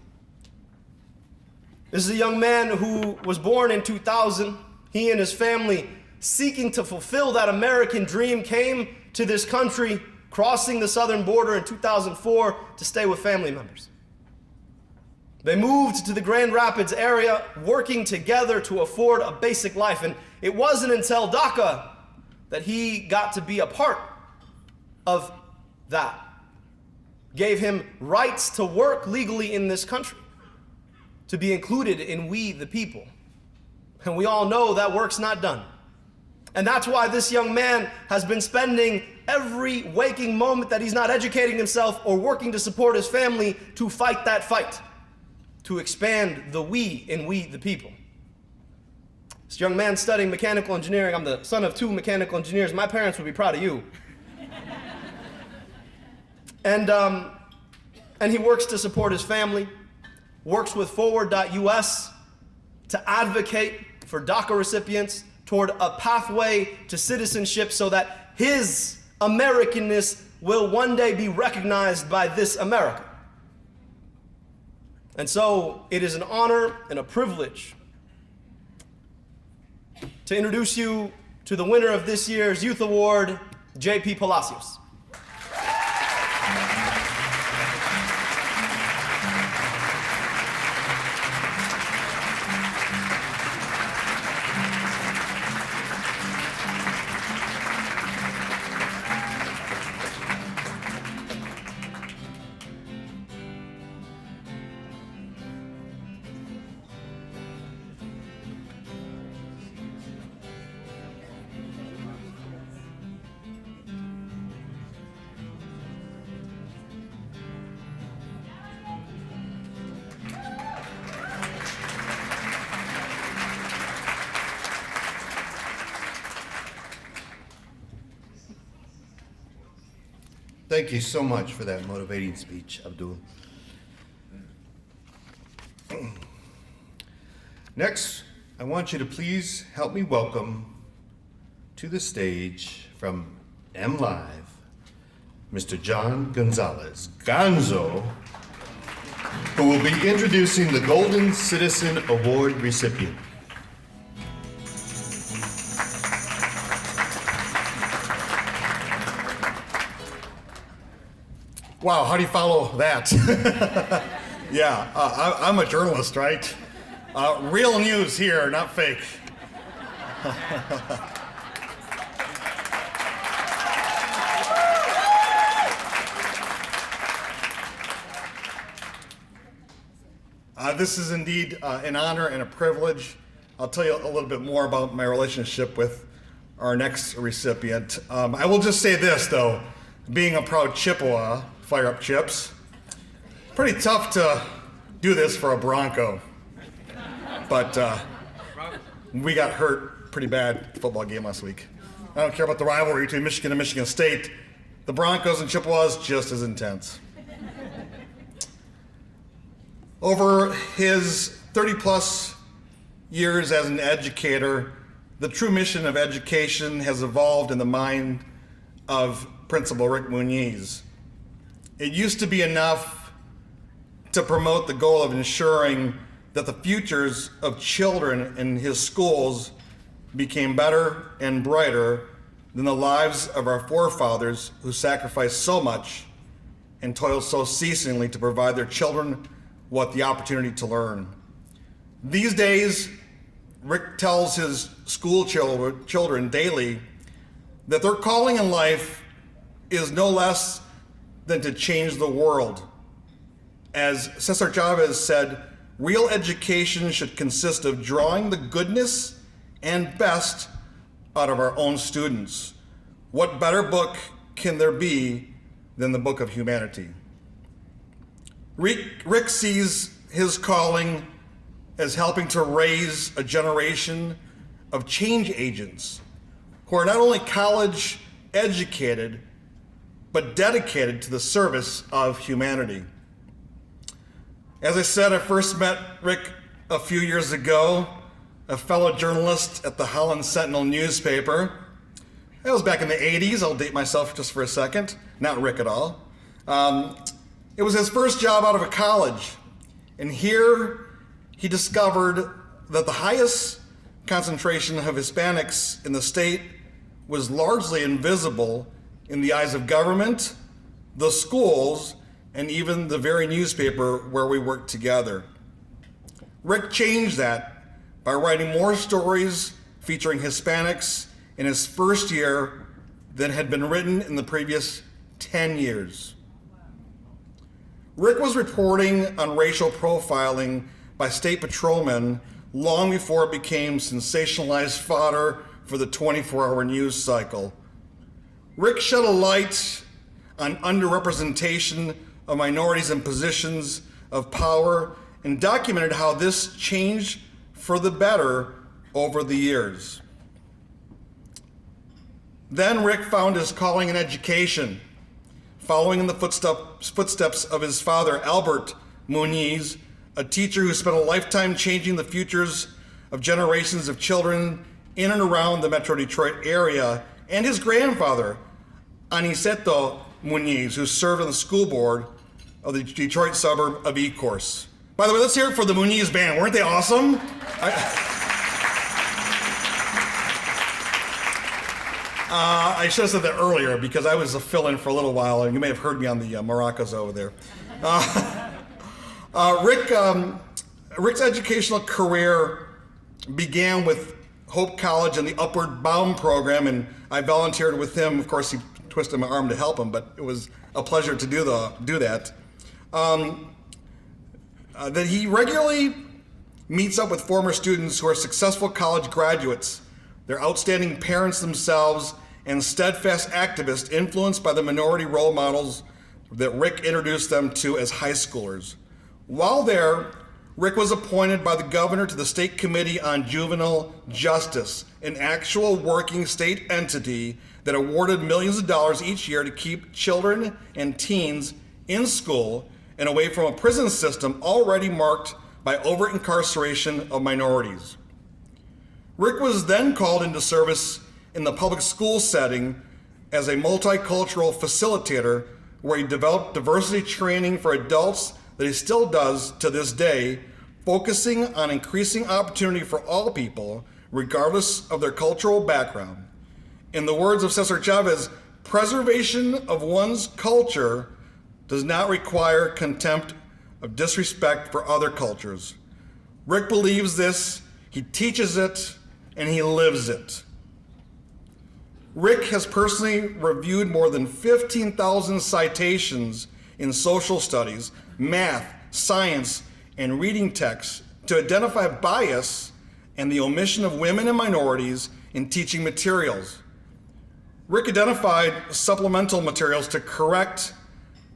This is a young man who was born in 2000. He and his family, seeking to fulfill that American dream, came to this country, crossing the southern border in 2004 to stay with family members. They moved to the Grand Rapids area, working together to afford a basic life. And it wasn't until DACA that he got to be a part of that. Gave him rights to work legally in this country, to be included in we the people. And we all know that work's not done. And that's why this young man has been spending every waking moment that he's not educating himself or working to support his family to fight that fight, to expand the we in we the people. This young man studying mechanical engineering. I'm the son of 2 mechanical engineers. My parents would be proud of you. And he works to support his family, works with Forward.us to advocate for DACA recipients toward a pathway to citizenship so that his Americanness will one day be recognized by this America. And so it is an honor and a privilege to introduce you to the winner of this year's Youth Award, J.P. Palacios. Thank you so much for that motivating speech, Abdul. Next, I want you to please help me welcome to the stage from M Live, Mr. John Gonzalez, Gonzo, who will be introducing the Golden Citizen Award recipient. Wow, how do you follow that? Yeah, I'm a journalist, right? Real news here, not fake. This is indeed an honor and a privilege. I'll tell you a little bit more about my relationship with our next recipient. I will just say this, though. Being a proud Chippewa, fire up chips, pretty tough to do this for a Bronco. But we got hurt pretty bad at the football game last week. I don't care about the rivalry between Michigan and Michigan State. The Broncos and Chippewas just as intense. Over his 30 plus years as an educator, the true mission of education has evolved in the mind of Principal Rick Muniz. It used to be enough to promote the goal of ensuring that the futures of children in his schools became better and brighter than the lives of our forefathers who sacrificed so much and toiled so ceasingly to provide their children with the opportunity to learn. These days, Rick tells his school children daily that their calling in life is no less than to change the world. As Cesar Chavez said, real education should consist of drawing the goodness and best out of our own students. What better book can there be than the Book of Humanity? Rick sees his calling as helping to raise a generation of change agents who are not only college educated, but dedicated to the service of humanity. As I said, I first met Rick a few years ago, a fellow journalist at the Holland Sentinel newspaper. That was back in the 80s. I'll date myself just for a second. Not Rick at all. It was his first job out of college. And here he discovered that the highest concentration of Hispanics in the state was largely invisible in the eyes of government, the schools, and even the very newspaper where we worked together. Rick changed that by writing more stories featuring Hispanics in his first year than had been written in the previous 10 years. Rick was reporting on racial profiling by state patrolmen long before it became sensationalized fodder for the 24-hour news cycle. Rick shed a light on underrepresentation of minorities in positions of power and documented how this changed for the better over the years. Then Rick found his calling in education, following in the footsteps of his father, Albert Muniz, a teacher who spent a lifetime changing the futures of generations of children in and around the Metro Detroit area, and his grandfather, Aniceto Muniz, who served on the school board of the Detroit suburb of Ecorse. By the way, let's hear it for the Muniz band. Weren't they awesome? I should have said that earlier because I was a fill-in for a little while, and you may have heard me on the maracas over there. Rick's educational career began with Hope College and the Upward Bound program, and I volunteered with him. Of course, he twisted my arm to help him, but it was a pleasure to do that. That he regularly meets up with former students who are successful college graduates, their outstanding parents themselves, and steadfast activists influenced by the minority role models that Rick introduced them to as high schoolers. While there, Rick was appointed by the governor to the State Committee on Juvenile Justice, an actual working state entity that awarded millions of dollars each year to keep children and teens in school and away from a prison system already marked by over-incarceration of minorities. Rick was then called into service in the public school setting as a multicultural facilitator where he developed diversity training for adults that he still does to this day, focusing on increasing opportunity for all people, regardless of their cultural background. In the words of Cesar Chavez, preservation of one's culture does not require contempt of disrespect for other cultures. Rick believes this, he teaches it, and he lives it. Rick has personally reviewed more than 15,000 citations in social studies, math, science, and reading texts to identify bias and the omission of women and minorities in teaching materials. Rick identified supplemental materials to correct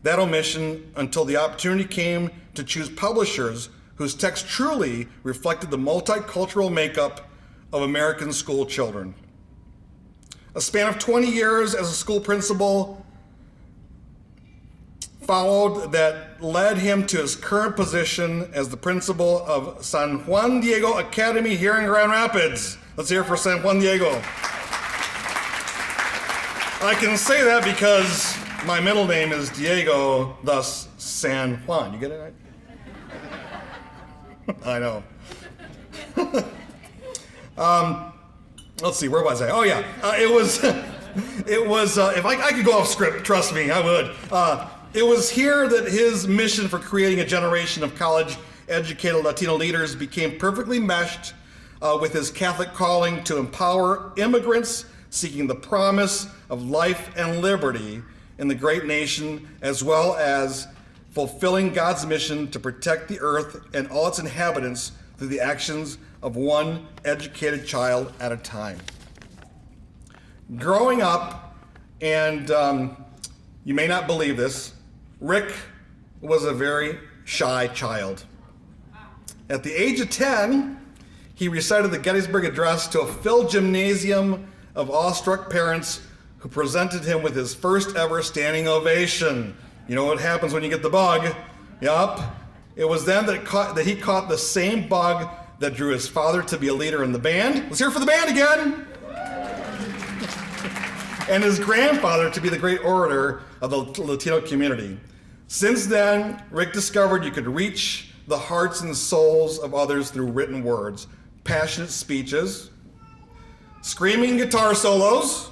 that omission until the opportunity came to choose publishers whose text truly reflected the multicultural makeup of American school children. A span of 20 years as a school principal followed that led him to his current position as the principal of San Juan Diego Academy here in Grand Rapids. Let's hear it for San Juan Diego. I can say that because my middle name is Diego, thus San Juan. You get it right? I know. Let's see, where was I? Oh yeah, it was, if I could go off script, trust me, I would. It was here that his mission for creating a generation of college-educated Latino leaders became perfectly meshed with his Catholic calling to empower immigrants seeking the promise of life and liberty in the great nation, as well as fulfilling God's mission to protect the earth and all its inhabitants through the actions of one educated child at a time. Growing up, and you may not believe this, Rick was a very shy child. At the age of 10, he recited the Gettysburg Address to a filled gymnasium of awestruck parents who presented him with his first ever standing ovation. You know what happens when you get the bug? Yup. It was then that he caught the same bug that drew his father to be a leader in the band. Let's hear it for the band again. And his grandfather to be the great orator of the Latino community. Since then, Rick discovered you could reach the hearts and souls of others through written words, passionate speeches, screaming guitar solos,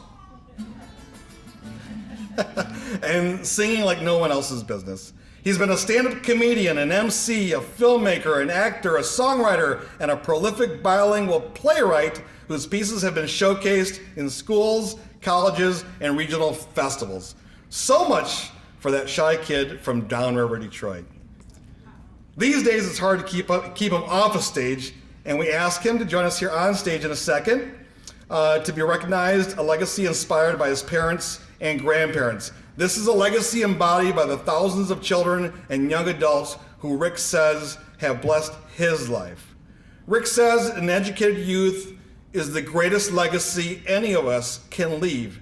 and singing like no one else's business. He's been a stand-up comedian, an MC, a filmmaker, an actor, a songwriter, and a prolific bilingual playwright whose pieces have been showcased in schools, colleges, and regional festivals. So much for that shy kid from downriver Detroit. These days, it's hard to keep him off a stage, and we ask him to join us here on stage in a second to be recognized, a legacy inspired by his parents and grandparents. This is a legacy embodied by the thousands of children and young adults who Rick says have blessed his life. Rick says an educated youth is the greatest legacy any of us can leave.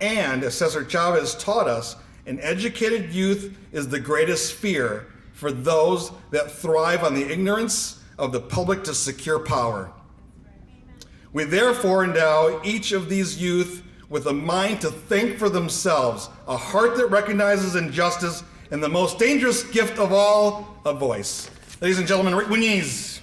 And as Cesar Chavez taught us, an educated youth is the greatest fear for those that thrive on the ignorance of the public to secure power. We therefore endow each of these youth with a mind to think for themselves, a heart that recognizes injustice, and the most dangerous gift of all, a voice. Ladies and gentlemen, Rick Muñiz.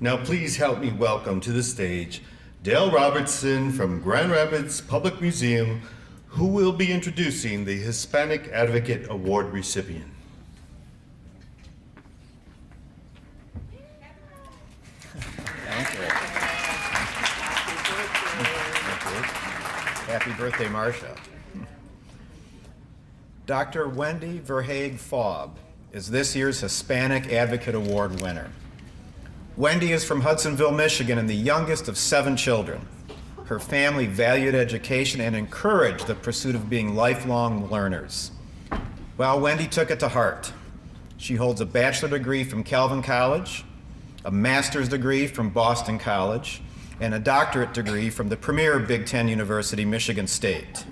Now please help me welcome to the stage Dale Robertson from Grand Rapids Public Museum, who will be introducing the Hispanic Advocate Award recipient. Thank you. Happy birthday, Marcia. Dr. Wendy Verhaeg Faub is this year's Hispanic Advocate Award winner. Wendy is from Hudsonville, Michigan, and the youngest of 7 children. Her family valued education and encouraged the pursuit of being lifelong learners. Well, Wendy took it to heart. She holds a bachelor degree from Calvin College, a master's degree from Boston College, and a doctorate degree from the premier Big Ten university, Michigan State.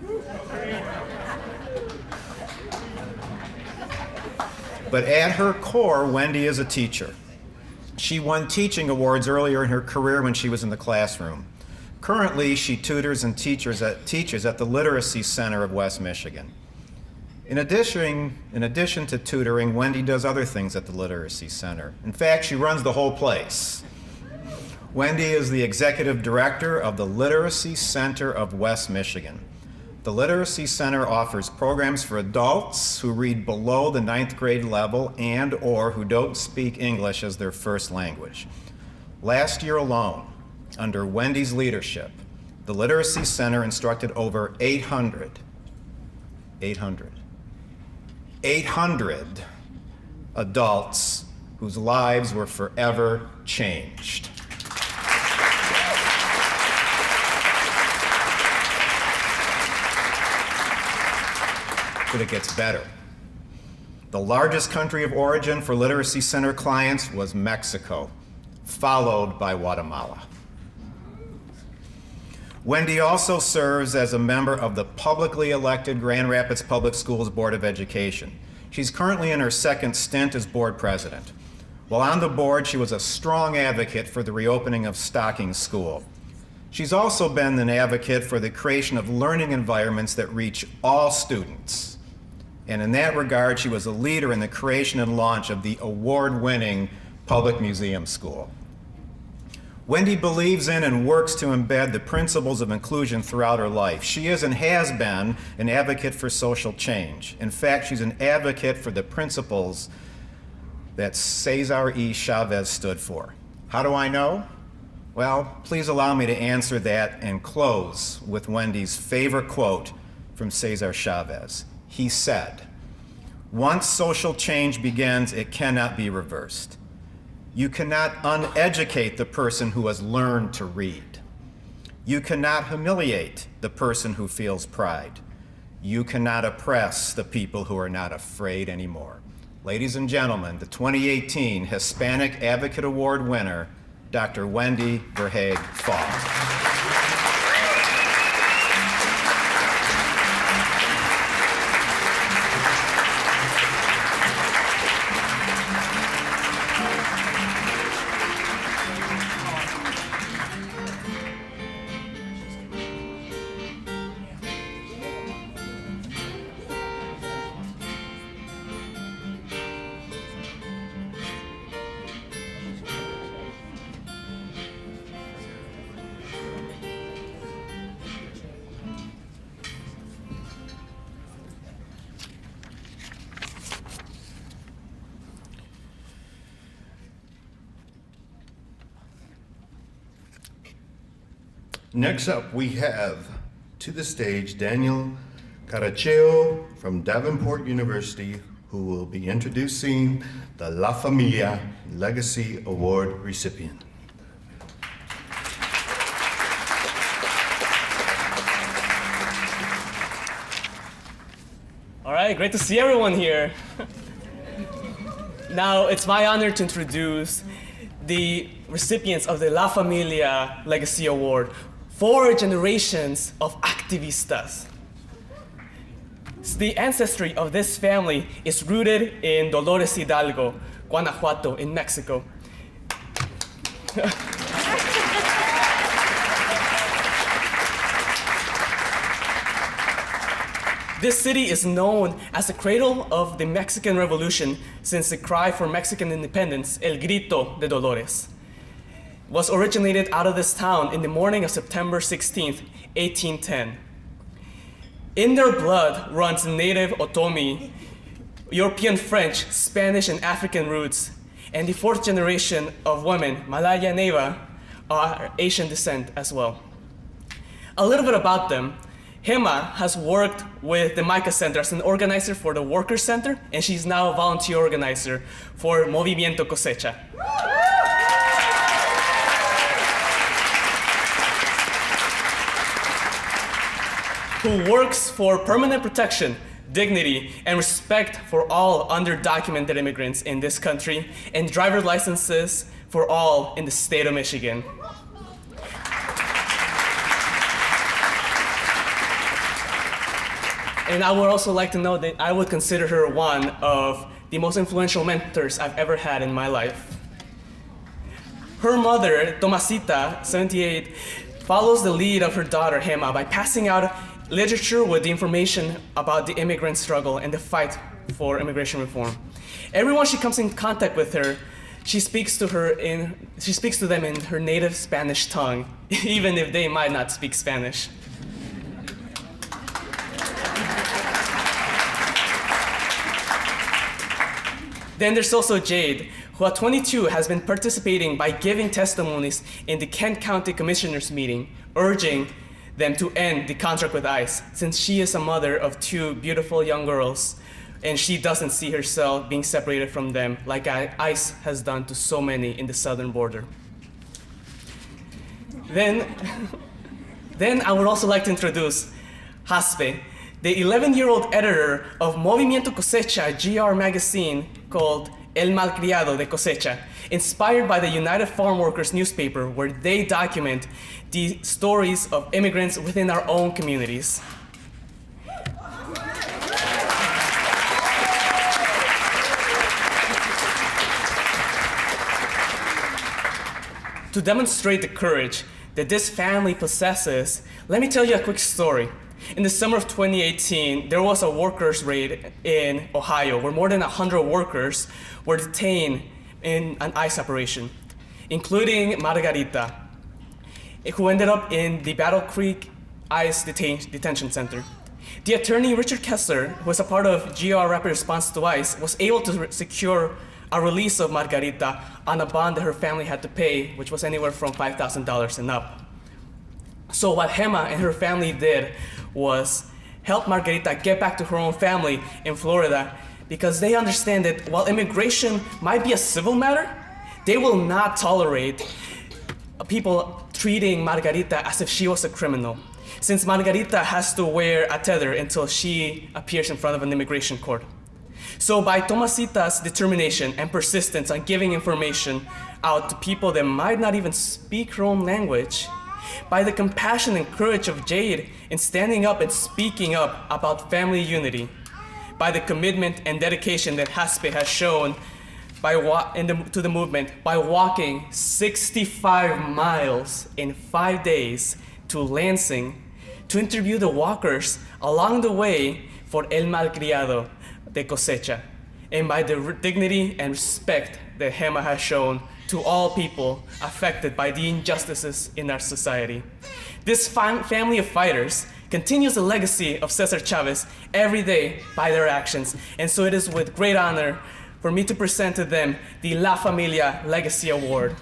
But at her core, Wendy is a teacher. She won teaching awards earlier in her career when she was in the classroom. Currently, she tutors and teaches at the Literacy Center of West Michigan. In addition to tutoring, Wendy does other things at the Literacy Center. In fact, she runs the whole place. Wendy is the executive director of the Literacy Center of West Michigan. The Literacy Center offers programs for adults who read below the 9th grade level and or who don't speak English as their first language. Last year alone, under Wendy's leadership, the Literacy Center instructed over 800 adults whose lives were forever changed. But it gets better. The largest country of origin for Literacy Center clients was Mexico, followed by Guatemala. Wendy also serves as a member of the publicly elected Grand Rapids Public Schools Board of Education. She's currently in her second stint as board president. While on the board, she was a strong advocate for the reopening of Stocking School. She's also been an advocate for the creation of learning environments that reach all students. And in that regard, she was a leader in the creation and launch of the award-winning Public Museum School. Wendy believes in and works to embed the principles of inclusion throughout her life. She is and has been an advocate for social change. In fact, she's an advocate for the principles that Cesar Chavez stood for. How do I know? Well, please allow me to answer that and close with Wendy's favorite quote from Cesar Chavez. He said, "Once social change begins, it cannot be reversed. You cannot uneducate the person who has learned to read. You cannot humiliate the person who feels pride. You cannot oppress the people who are not afraid anymore." Ladies and gentlemen, the 2018 Hispanic Advocate Award winner, Dr. Wendy Verhaeghe Fall. Next up, we have to the stage Daniel Caracheo from Davenport University, who will be introducing the La Familia Legacy Award recipient. All right, great to see everyone here. Now, it's my honor to introduce the recipients of the La Familia Legacy Award, 4 generations of activistas. The ancestry of this family is rooted in Dolores Hidalgo, Guanajuato, in Mexico. This city is known as the cradle of the Mexican Revolution since the cry for Mexican independence, El Grito de Dolores, was originated out of this town in the morning of September 16th, 1810. In their blood runs native Otomi, European French, Spanish, and African roots, and the 4th generation of women, Malaya Neva, are Asian descent as well. A little bit about them. Hema has worked with the MICA Center as an organizer for the Workers Center, and she's now a volunteer organizer for Movimiento Cosecha. Who works for permanent protection, dignity, and respect for all underdocumented immigrants in this country, and driver's licenses for all in the state of Michigan. And I would also like to know that I would consider her one of the most influential mentors I've ever had in my life. Her mother, Tomasita, 78, follows the lead of her daughter, Hema, by passing out literature with the information about the immigrant struggle and the fight for immigration reform. Everyone she comes in contact with her, she speaks to them in her native Spanish tongue, even if they might not speak Spanish. Then there's also Jade, who at 22 has been participating by giving testimonies in the Kent County Commissioners meeting, urging them to end the contract with ICE, since she is a mother of 2 beautiful young girls, and she doesn't see herself being separated from them like ICE has done to so many in the southern border. Then I would also like to introduce Haspe, the 11-year-old editor of Movimiento Cosecha GR magazine called El Malcriado de Cosecha, inspired by the United Farm Workers newspaper, where they document the stories of immigrants within our own communities. To demonstrate the courage that this family possesses, let me tell you a quick story. In the summer of 2018, there was a workers' raid in Ohio where more than 100 workers were detained in an ICE operation, including Margarita, who ended up in the Battle Creek ICE detention center. The attorney, Richard Kessler, who was a part of GR Rapid Response to ICE, was able to secure a release of Margarita on a bond that her family had to pay, which was anywhere from $5,000 and up. So what Gemma and her family did was help Margarita get back to her own family in Florida, because they understand that while immigration might be a civil matter, they will not tolerate people treating Margarita as if she was a criminal, since Margarita has to wear a tether until she appears in front of an immigration court. So by Tomasita's determination and persistence on giving information out to people that might not even speak her own language, by the compassion and courage of Jade in standing up and speaking up about family unity, by the commitment and dedication that Haspe has shown to the movement by walking 65 miles in 5 days to Lansing to interview the walkers along the way for El Malcriado de Cosecha, and by the dignity and respect that Gemma has shown to all people affected by the injustices in our society. This family of fighters continues the legacy of Cesar Chavez every day by their actions, and so it is with great honor for me to present to them the La Familia Legacy Award.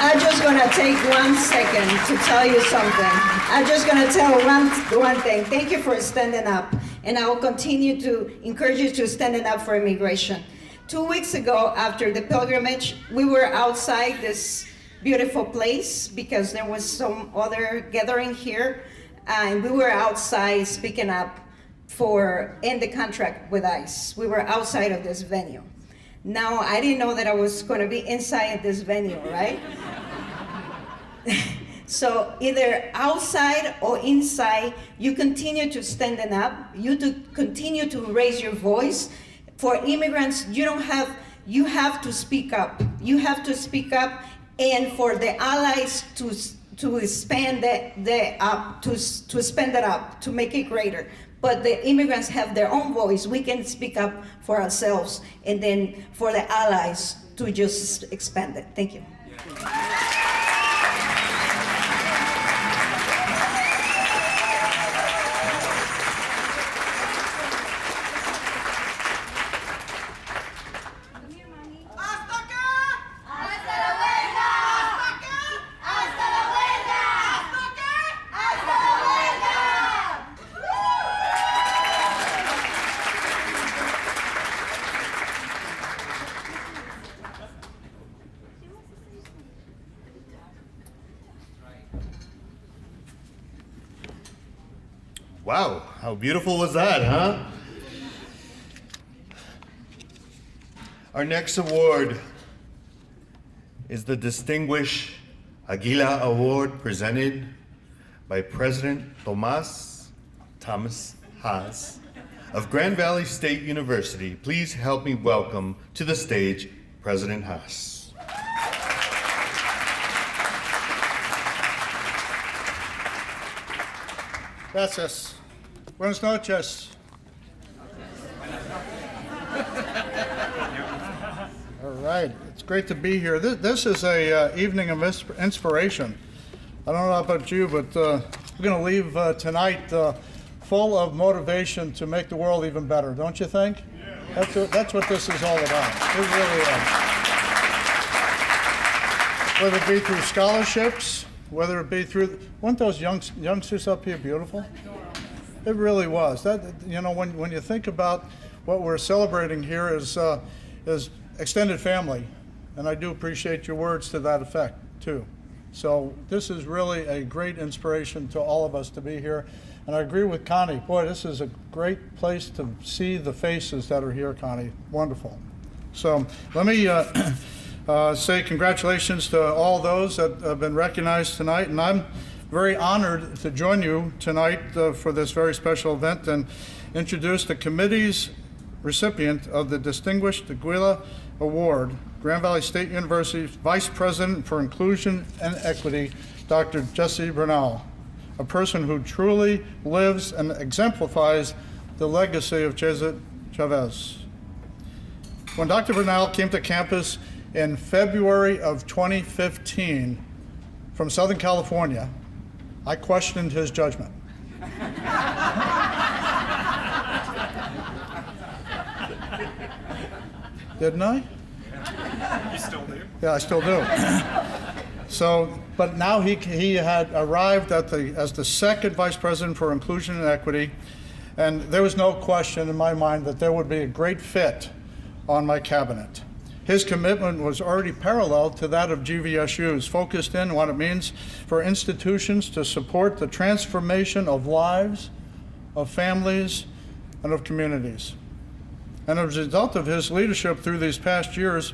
I'm just gonna take 1 second to tell you something. I'm just gonna tell one thing. Thank you for standing up, and I will continue to encourage you to stand up for immigration. 2 weeks ago, after the pilgrimage, we were outside this beautiful place because there was some other gathering here, and we were outside speaking up for end the contract with ICE. We were outside of this venue. Now, I didn't know that I was going to be inside this venue, right? So either outside or inside, you continue to stand up, you continue to raise your voice. For immigrants, you have to speak up. You have to speak up, and for the allies to spend it up, to make it greater. But the immigrants have their own voice. We can speak up for ourselves, and then for the allies to just expand it. Thank you. Wow, how beautiful was that, huh? Our next award is the Distinguished Aguila Award presented by President Thomas Haas of Grand Valley State University. Please help me welcome to the stage President Haas. Gracias. Buenas noches. All right, it's great to be here. This is a evening of inspiration. I don't know about you, but we're going to leave tonight full of motivation to make the world even better, don't you think? Yeah. That's what this is all about. It really is. Whether it be through scholarships, whether it be through, weren't those youngsters up here beautiful? It really was. That, you know, when you think about what we're celebrating here is extended family, and I do appreciate your words to that effect too. So this is really a great inspiration to all of us to be here. And I agree with Connie. Boy, this is a great place to see the faces that are here, Connie. Wonderful. So let me say congratulations to all those that have been recognized tonight. And I'm very honored to join you tonight for this very special event and introduce the committee's recipient of the Distinguished Aguila Award, Grand Valley State University's Vice President for Inclusion and Equity, Dr. Jesse Bernal, a person who truly lives and exemplifies the legacy of Cesar Chavez. When Dr. Bernal came to campus in February of 2015 from Southern California, I questioned his judgment. Didn't I? You still do? Yeah, I still do. So, but now he had arrived as the second Vice President for Inclusion and Equity, and there was no question in my mind that there would be a great fit on my cabinet. His commitment was already parallel to that of GVSU's, focused in what it means for institutions to support the transformation of lives, of families, and of communities. And as a result of his leadership through these past years,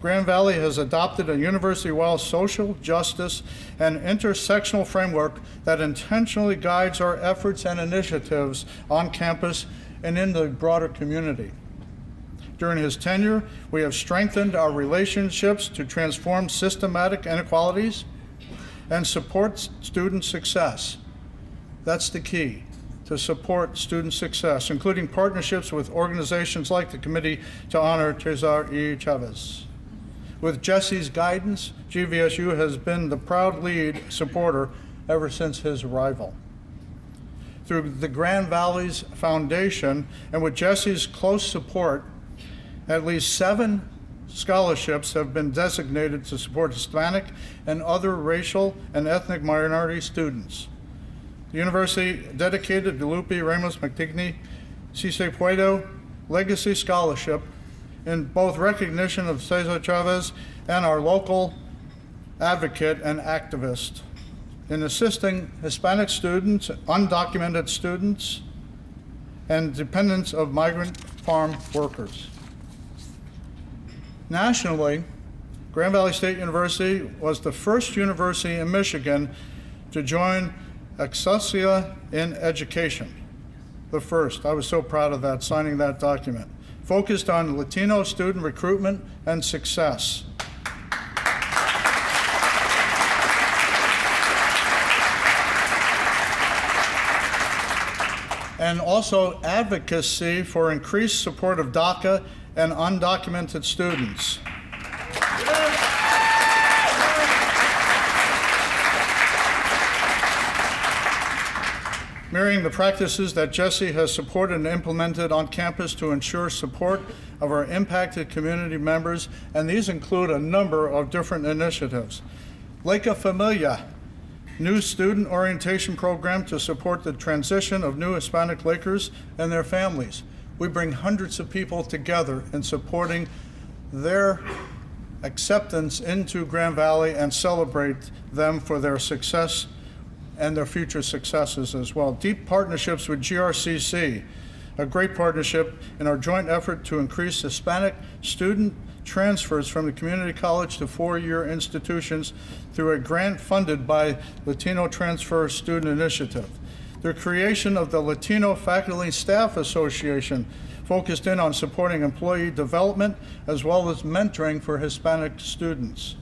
Grand Valley has adopted a university-wide social justice and intersectional framework that intentionally guides our efforts and initiatives on campus and in the broader community. During his tenure, we have strengthened our relationships to transform systematic inequalities and support student success. That's the key, to support student success, including partnerships with organizations like the Committee to Honor Cesar E. Chavez. With Jesse's guidance, GVSU has been the proud lead supporter ever since his arrival. Through the Grand Valley's Foundation and with Jesse's close support, at least 7 scholarships have been designated to support Hispanic and other racial and ethnic minority students. The university dedicated the Lupe Ramos McTigney Cise Puedo Legacy Scholarship in both recognition of Cesar Chavez and our local advocate and activist in assisting Hispanic students, undocumented students, and dependents of migrant farm workers. Nationally, Grand Valley State University was the first university in Michigan to join Excelsia in Education. The first. I was so proud of that, signing that document. Focused on Latino student recruitment and success. And also advocacy for increased support of DACA and undocumented students. Mirroring the practices that Jesse has supported and implemented on campus to ensure support of our impacted community members, and these include a number of different initiatives. Lake Familia, new student orientation program to support the transition of new Hispanic Lakers and their families. We bring hundreds of people together in supporting their acceptance into Grand Valley and celebrate them for their success and their future successes as well. Deep partnerships with GRCC, a great partnership in our joint effort to increase Hispanic student transfers from the community college to 4-year institutions through a grant funded by Latino Transfer Student Initiative. The creation of the Latino Faculty Staff Association focused in on supporting employee development as well as mentoring for Hispanic students.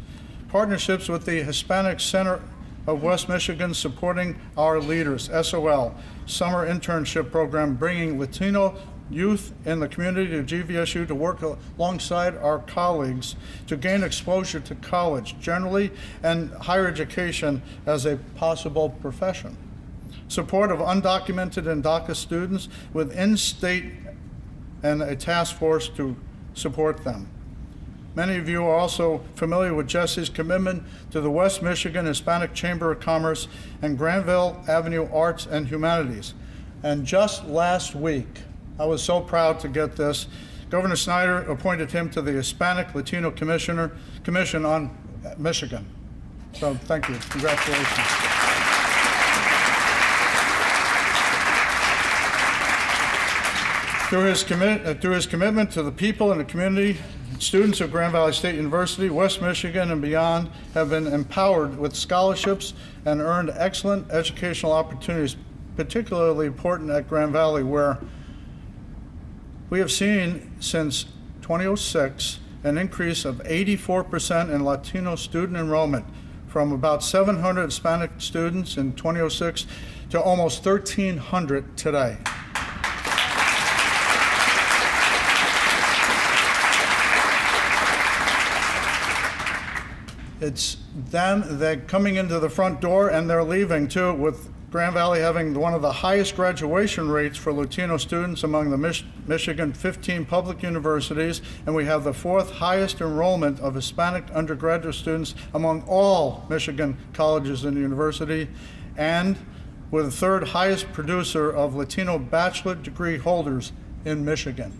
Partnerships with the Hispanic Center of West Michigan supporting our leaders, SOL, summer internship program, bringing Latino youth in the community to GVSU to work alongside our colleagues to gain exposure to college generally and higher education as a possible profession. Support of undocumented and DACA students with in-state and a task force to support them. Many of you are also familiar with Jesse's commitment to the West Michigan Hispanic Chamber of Commerce and Granville Avenue Arts and Humanities. And just last week, I was so proud to get this, Governor Snyder appointed him to the Hispanic Latino Commission on Michigan. So thank you. Congratulations. Through his commitment to the people and the community, students of Grand Valley State University, West Michigan, and beyond have been empowered with scholarships and earned excellent educational opportunities, particularly important at Grand Valley, where we have seen since 2006 an increase of 84% in Latino student enrollment, from about 700 Hispanic students in 2006 to almost 1,300 today. It's them that coming into the front door, and they're leaving too, with Grand Valley having one of the highest graduation rates for Latino students among the Michigan 15 public universities, and we have the 4th highest enrollment of Hispanic undergraduate students among all Michigan colleges and university, and we're the 3rd highest producer of Latino bachelor degree holders in Michigan.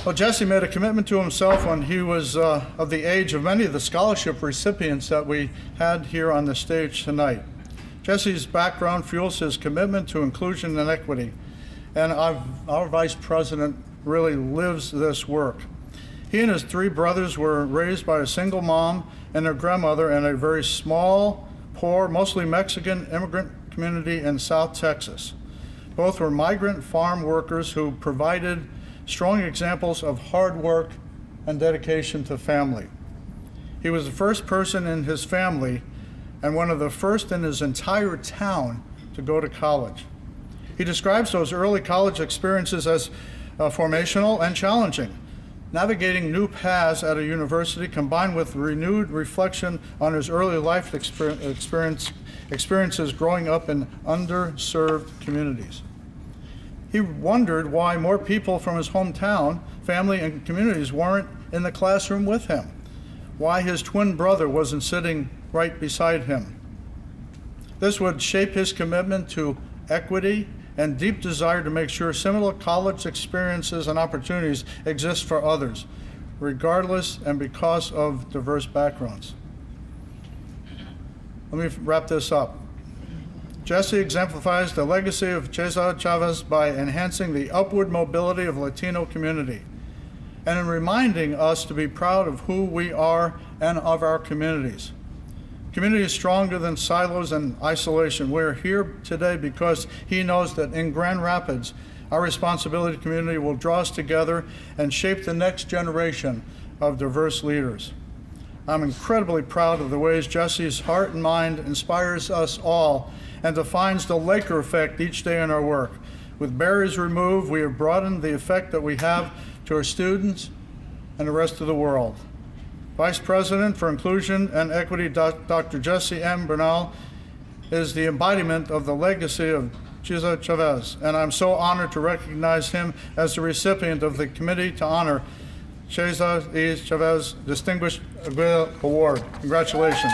Well, Jesse made a commitment to himself when he was of the age of many of the scholarship recipients that we had here on the stage tonight. Jesse's background fuels his commitment to inclusion and equity, and our vice president really lives this work. He and his 3 brothers were raised by a single mom and their grandmother in a very small, poor, mostly Mexican immigrant community in South Texas. Both were migrant farm workers who provided strong examples of hard work and dedication to family. He was the first person in his family and one of the first in his entire town to go to college. He describes those early college experiences as formational and challenging. Navigating new paths at a university combined with renewed reflection on his early life experiences growing up in underserved communities. He wondered why more people from his hometown, family, and communities weren't in the classroom with him, why his twin brother wasn't sitting right beside him. This would shape his commitment to equity and deep desire to make sure similar college experiences and opportunities exist for others, regardless and because of diverse backgrounds. Let me wrap this up. Jesse exemplifies the legacy of Cesar Chavez by enhancing the upward mobility of Latino community and in reminding us to be proud of who we are and of our communities. Community is stronger than silos and isolation. We're here today because he knows that in Grand Rapids, our responsibility to community will draw us together and shape the next generation of diverse leaders. I'm incredibly proud of the ways Jesse's heart and mind inspires us all and defines the Laker effect each day in our work. With barriers removed, we have broadened the effect that we have to our students and the rest of the world. Vice President for Inclusion and Equity, Dr. Jesse M. Bernal, is the embodiment of the legacy of Cesar Chavez, and I'm so honored to recognize him as the recipient of the Committee to Honor Cesar E. Chavez Distinguished Award. Congratulations.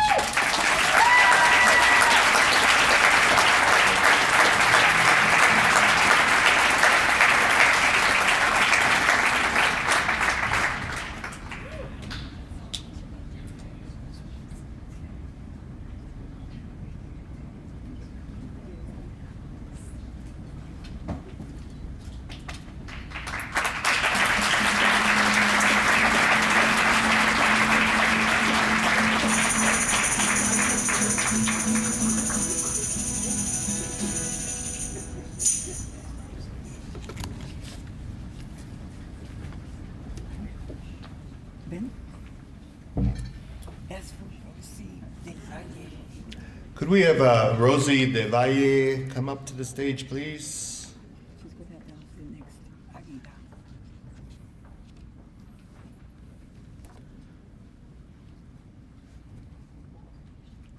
Could we have Rosie De Valle come up to the stage, please?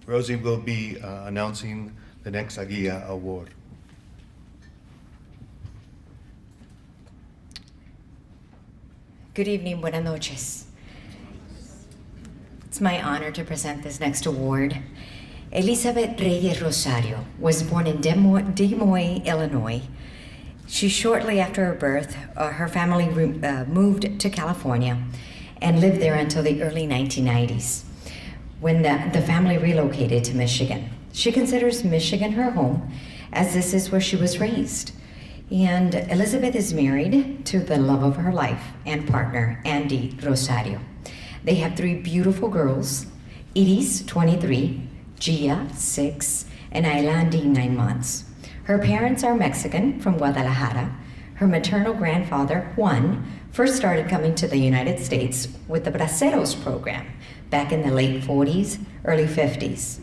Rosie will be announcing the next Aguila Award. Good evening, buenas noches. It's my honor to present this next award. Elizabeth Reyes Rosario was born in Des Moines, Illinois. Shortly after her birth, her family moved to California and lived there until the early 1990s, when the family relocated to Michigan. She considers Michigan her home, as this is where she was raised. And Elizabeth is married to the love of her life and partner, Andy Rosario. They have 3 beautiful girls, Iris, 23, Gia, 6, and Ailandi, 9 months. Her parents are Mexican from Guadalajara. Her maternal grandfather, Juan, first started coming to the United States with the Braceros program back in the late 40s, early 50s.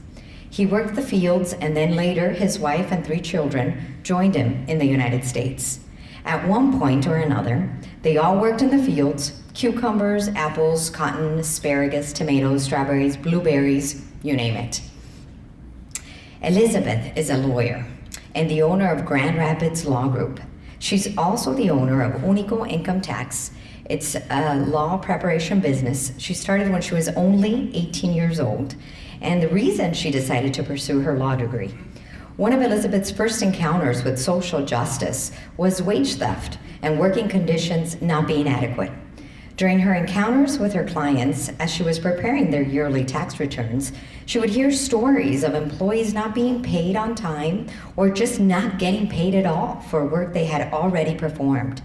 He worked the fields, and then later his wife and 3 children joined him in the United States. At one point or another, they all worked in the fields: cucumbers, apples, cotton, asparagus, tomatoes, strawberries, blueberries, you name it. Elizabeth is a lawyer and the owner of Grand Rapids Law Group. She's also the owner of Unico Income Tax. It's a law preparation business. She started when she was only 18 years old, and the reason she decided to pursue her law degree. One of Elizabeth's first encounters with social justice was wage theft and working conditions not being adequate. During her encounters with her clients, as she was preparing their yearly tax returns, she would hear stories of employees not being paid on time or just not getting paid at all for work they had already performed.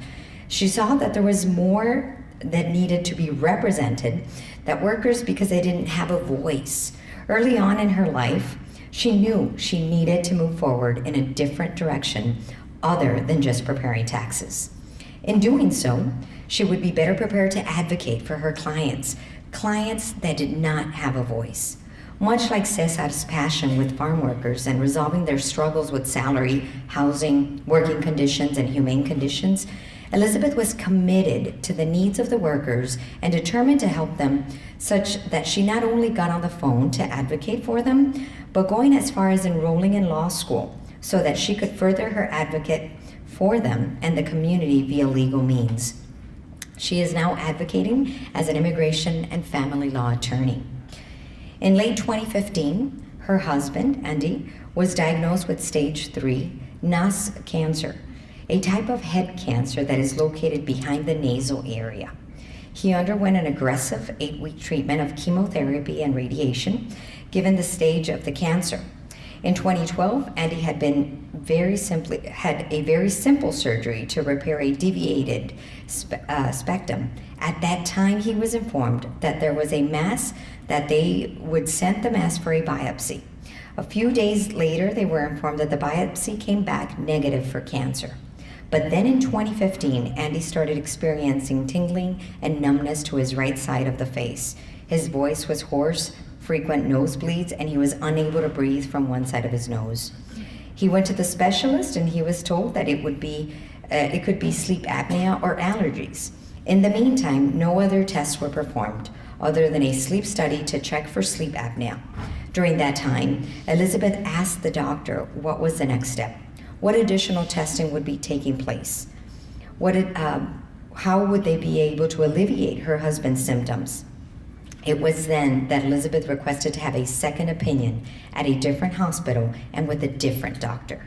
She saw that there was more that needed to be represented, that workers, because they didn't have a voice. Early on in her life, she knew she needed to move forward in a different direction other than just preparing taxes. In doing so, she would be better prepared to advocate for her clients that did not have a voice. Much like Cesar's passion with farm workers and resolving their struggles with salary, housing, working conditions, and humane conditions, Elizabeth was committed to the needs of the workers and determined to help them, such that she not only got on the phone to advocate for them, but going as far as enrolling in law school so that she could further her advocate for them and the community via legal means. She is now advocating as an immigration and family law attorney. In late 2015, her husband, Andy, was diagnosed with stage 3 NAS cancer, a type of head cancer that is located behind the nasal area. He underwent an aggressive 8-week treatment of chemotherapy and radiation, given the stage of the cancer. In 2012, Andy had a very simple surgery to repair a deviated spectrum. At that time, he was informed that there was a mass, that they would send the mass for a biopsy. A few days later, they were informed that the biopsy came back negative for cancer. But then in 2015, Andy started experiencing tingling and numbness to his right side of the face. His voice was hoarse, frequent nosebleeds, and he was unable to breathe from one side of his nose. He went to the specialist and he was told that it could be sleep apnea or allergies. In the meantime, no other tests were performed other than a sleep study to check for sleep apnea. During that time, Elizabeth asked the doctor what was the next step, what additional testing would be taking place, how would they be able to alleviate her husband's symptoms. It was then that Elizabeth requested to have a second opinion at a different hospital and with a different doctor.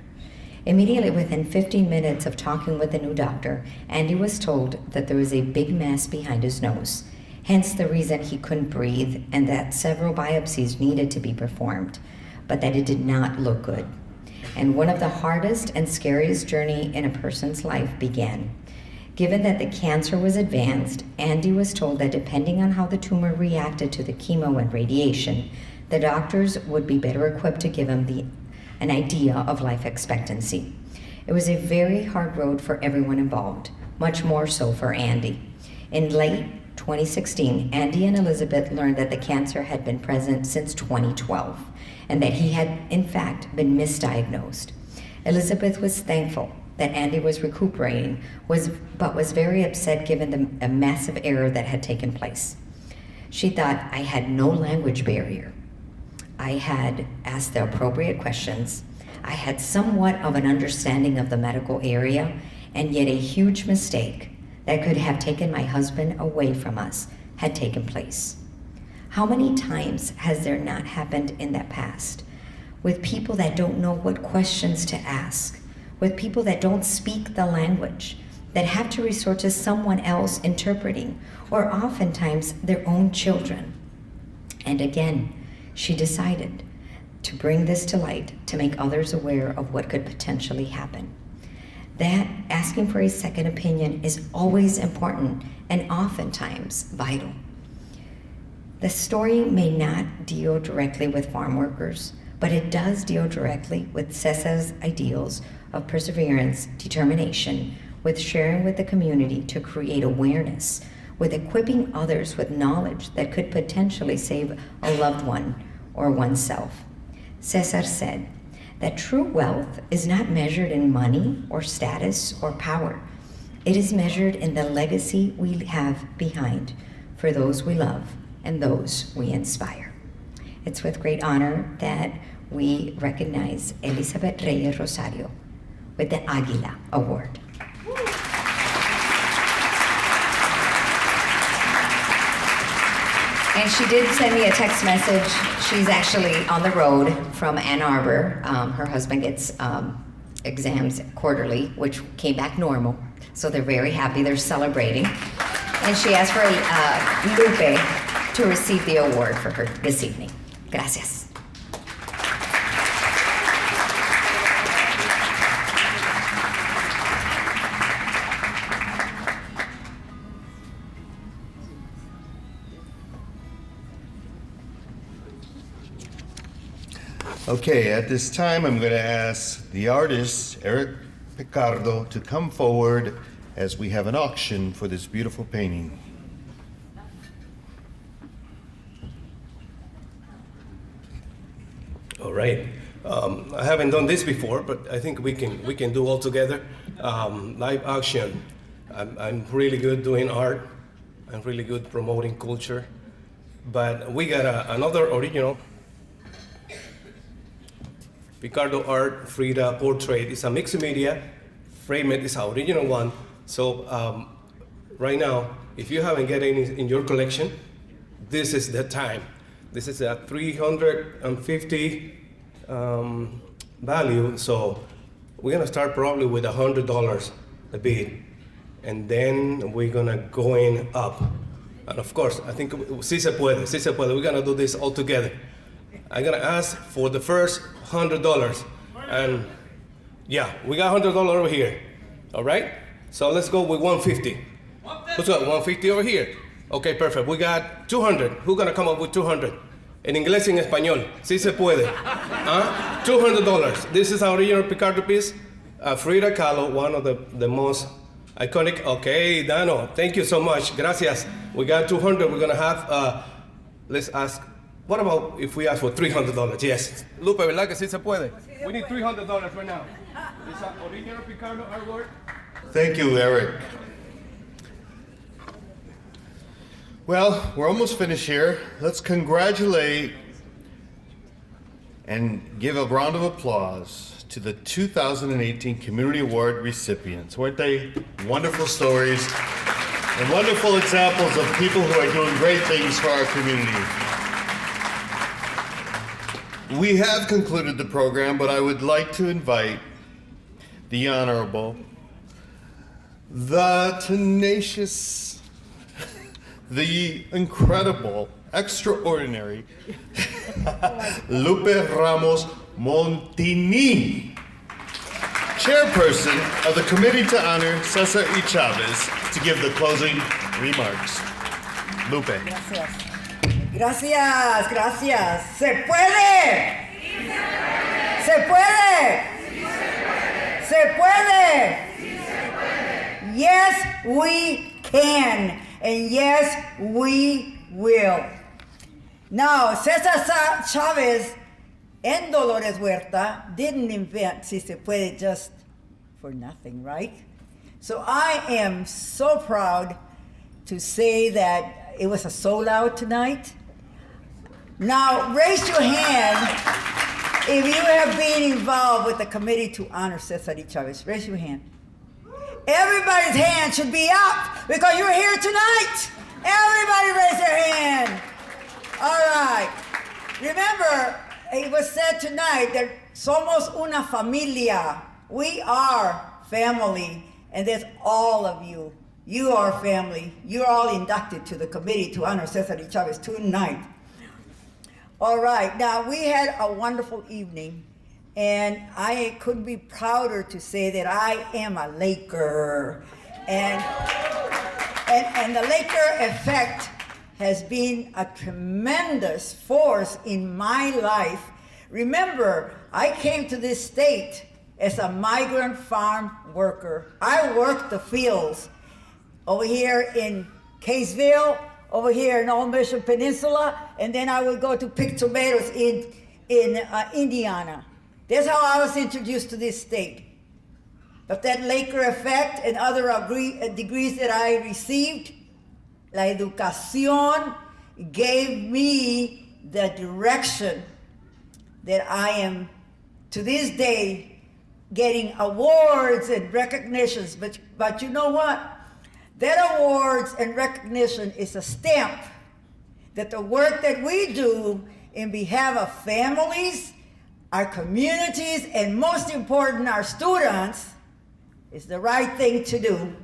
Immediately within 15 minutes of talking with the new doctor, Andy was told that there was a big mass behind his nose, hence the reason he couldn't breathe, and that several biopsies needed to be performed, but that it did not look good. And one of the hardest and scariest journey in a person's life began. Given that the cancer was advanced, Andy was told that depending on how the tumor reacted to the chemo and radiation, the doctors would be better equipped to give him an idea of life expectancy. It was a very hard road for everyone involved, much more so for Andy. In late 2016, Andy and Elizabeth learned that the cancer had been present since 2012, and that he had, in fact, been misdiagnosed. Elizabeth was thankful that Andy was recuperating, but was very upset given the massive error that had taken place. She thought, I had no language barrier. I had asked the appropriate questions. I had somewhat of an understanding of the medical area, and yet a huge mistake that could have taken my husband away from us had taken place. How many times has there not happened in that past? with people that don't know what questions to ask, with people that don't speak the language, that have to resort to someone else interpreting, or oftentimes their own children. And again, she decided to bring this to light, to make others aware of what could potentially happen. That asking for a second opinion is always important and oftentimes vital. The story may not deal directly with farm workers, but it does deal directly with Cesar's ideals of perseverance, determination, with sharing with the community to create awareness, with equipping others with knowledge that could potentially save a loved one or oneself. Cesar said that true wealth is not measured in money or status or power. It is measured in the legacy we have behind for those we love and those we inspire. It's with great honor that we recognize Elizabeth Reyes Rosario with the Águila Award. And she did send me a text message. She's actually on the road from Ann Arbor. Her husband gets exams quarterly, which came back normal. So they're very happy, they're celebrating. And she asked for Lupe to receive the award for her this evening. Gracias. Okay, at this time, I'm going to ask the artist, Eric Picardo, to come forward as we have an auction for this beautiful painting. All right. I haven't done this before, but I think we can do all together. Live auction. I'm really good doing art. I'm really good promoting culture. But we got another original Picardo Art Frida portrait. It's a mixed media. Frame it is our original one. So right now, if you haven't got any in your collection, this is the time. This is a 350 value. So we're gonna start probably with $100 a bid, and then we're gonna going up. And of course, I think si se puede. We're gonna do this all together. I'm gonna ask for the first $100, and yeah, we got $100 over here. All right, so let's go with 150. Who's got 150 over here? Okay, perfect. We got 200. Who's gonna come up with 200? En inglés y en español. Si se puede. $200. This is our original Picardo piece. Frida Kahlo, one of the most iconic. Okay, Dano, thank you so much. Gracias. We got 200. We're gonna have. Let's ask. What about if we ask for $300? Yes. Lupe, ¿verdad que sí se puede? We need $300 right now. It's an original Picardo artwork. Thank you, Eric. Well, we're almost finished here. Let's congratulate and give a round of applause to the 2018 Community Award recipients. Weren't they wonderful stories and wonderful examples of people who are doing great things for our community? We have concluded the program, but I would like to invite the Honorable, the tenacious, the incredible, extraordinary Lupe Ramos Montini, chairperson of the Committee to Honor Cesar y Chavez, to give the closing remarks. Lupe. Gracias, gracias. ¿Se puede? ¿Se puede? ¿Se puede? Yes, we can. And yes, we will. Now, Cesar Chavez and Dolores Huerta didn't invent Si Se Puede just for nothing, right? So I am so proud to say that it was a sold out tonight. Now, raise your hand if you have been involved with the Committee to Honor Cesar y Chavez. Raise your hand. Everybody's hand should be up because you're here tonight. Everybody raise their hand. All right. Remember, it was said tonight that somos una familia. We are family, and that's all of you. You are family. You're all inducted to the committee to honor Cesar Chavez tonight. All right, now we had a wonderful evening, and I couldn't be prouder to say that I am a Laker. And the Laker effect has been a tremendous force in my life. Remember, I came to this state as a migrant farm worker. I worked the fields over here in Kaysville, over here in Old Mission Peninsula, and then I would go to pick tomatoes in Indiana. That's how I was introduced to this state. But that Laker effect and other degrees that I received, la educación gave me the direction that I am, to this day, getting awards and recognitions. But you know what? That awards and recognition is a stamp that the work that we do in behalf of families, our communities, and most important, our students, is the right thing to do.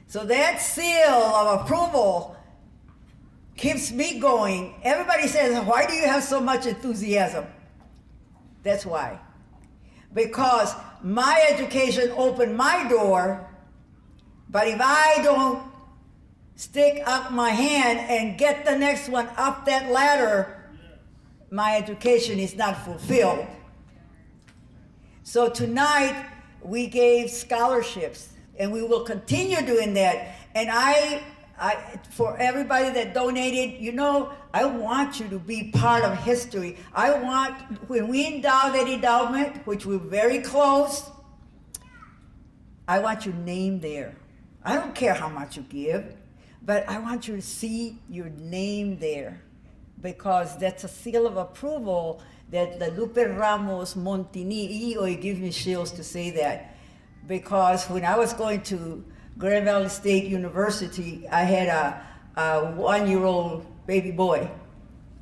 So that seal of approval keeps me going. Everybody says, why do you have so much enthusiasm? That's why. Because my education opened my door, but if I don't stick up my hand and get the next one up that ladder, my education is not fulfilled. So tonight, we gave scholarships, and we will continue doing that. And I for everybody that donated, you know, I want you to be part of history. I want, when we endow that endowment, which we're very close, I want your name there. I don't care how much you give, but I want you to see your name there, because that's a seal of approval that the Lupe Ramos Montini, it gives me chills to say that, because when I was going to Grand Valley State University, I had a one-year-old baby boy.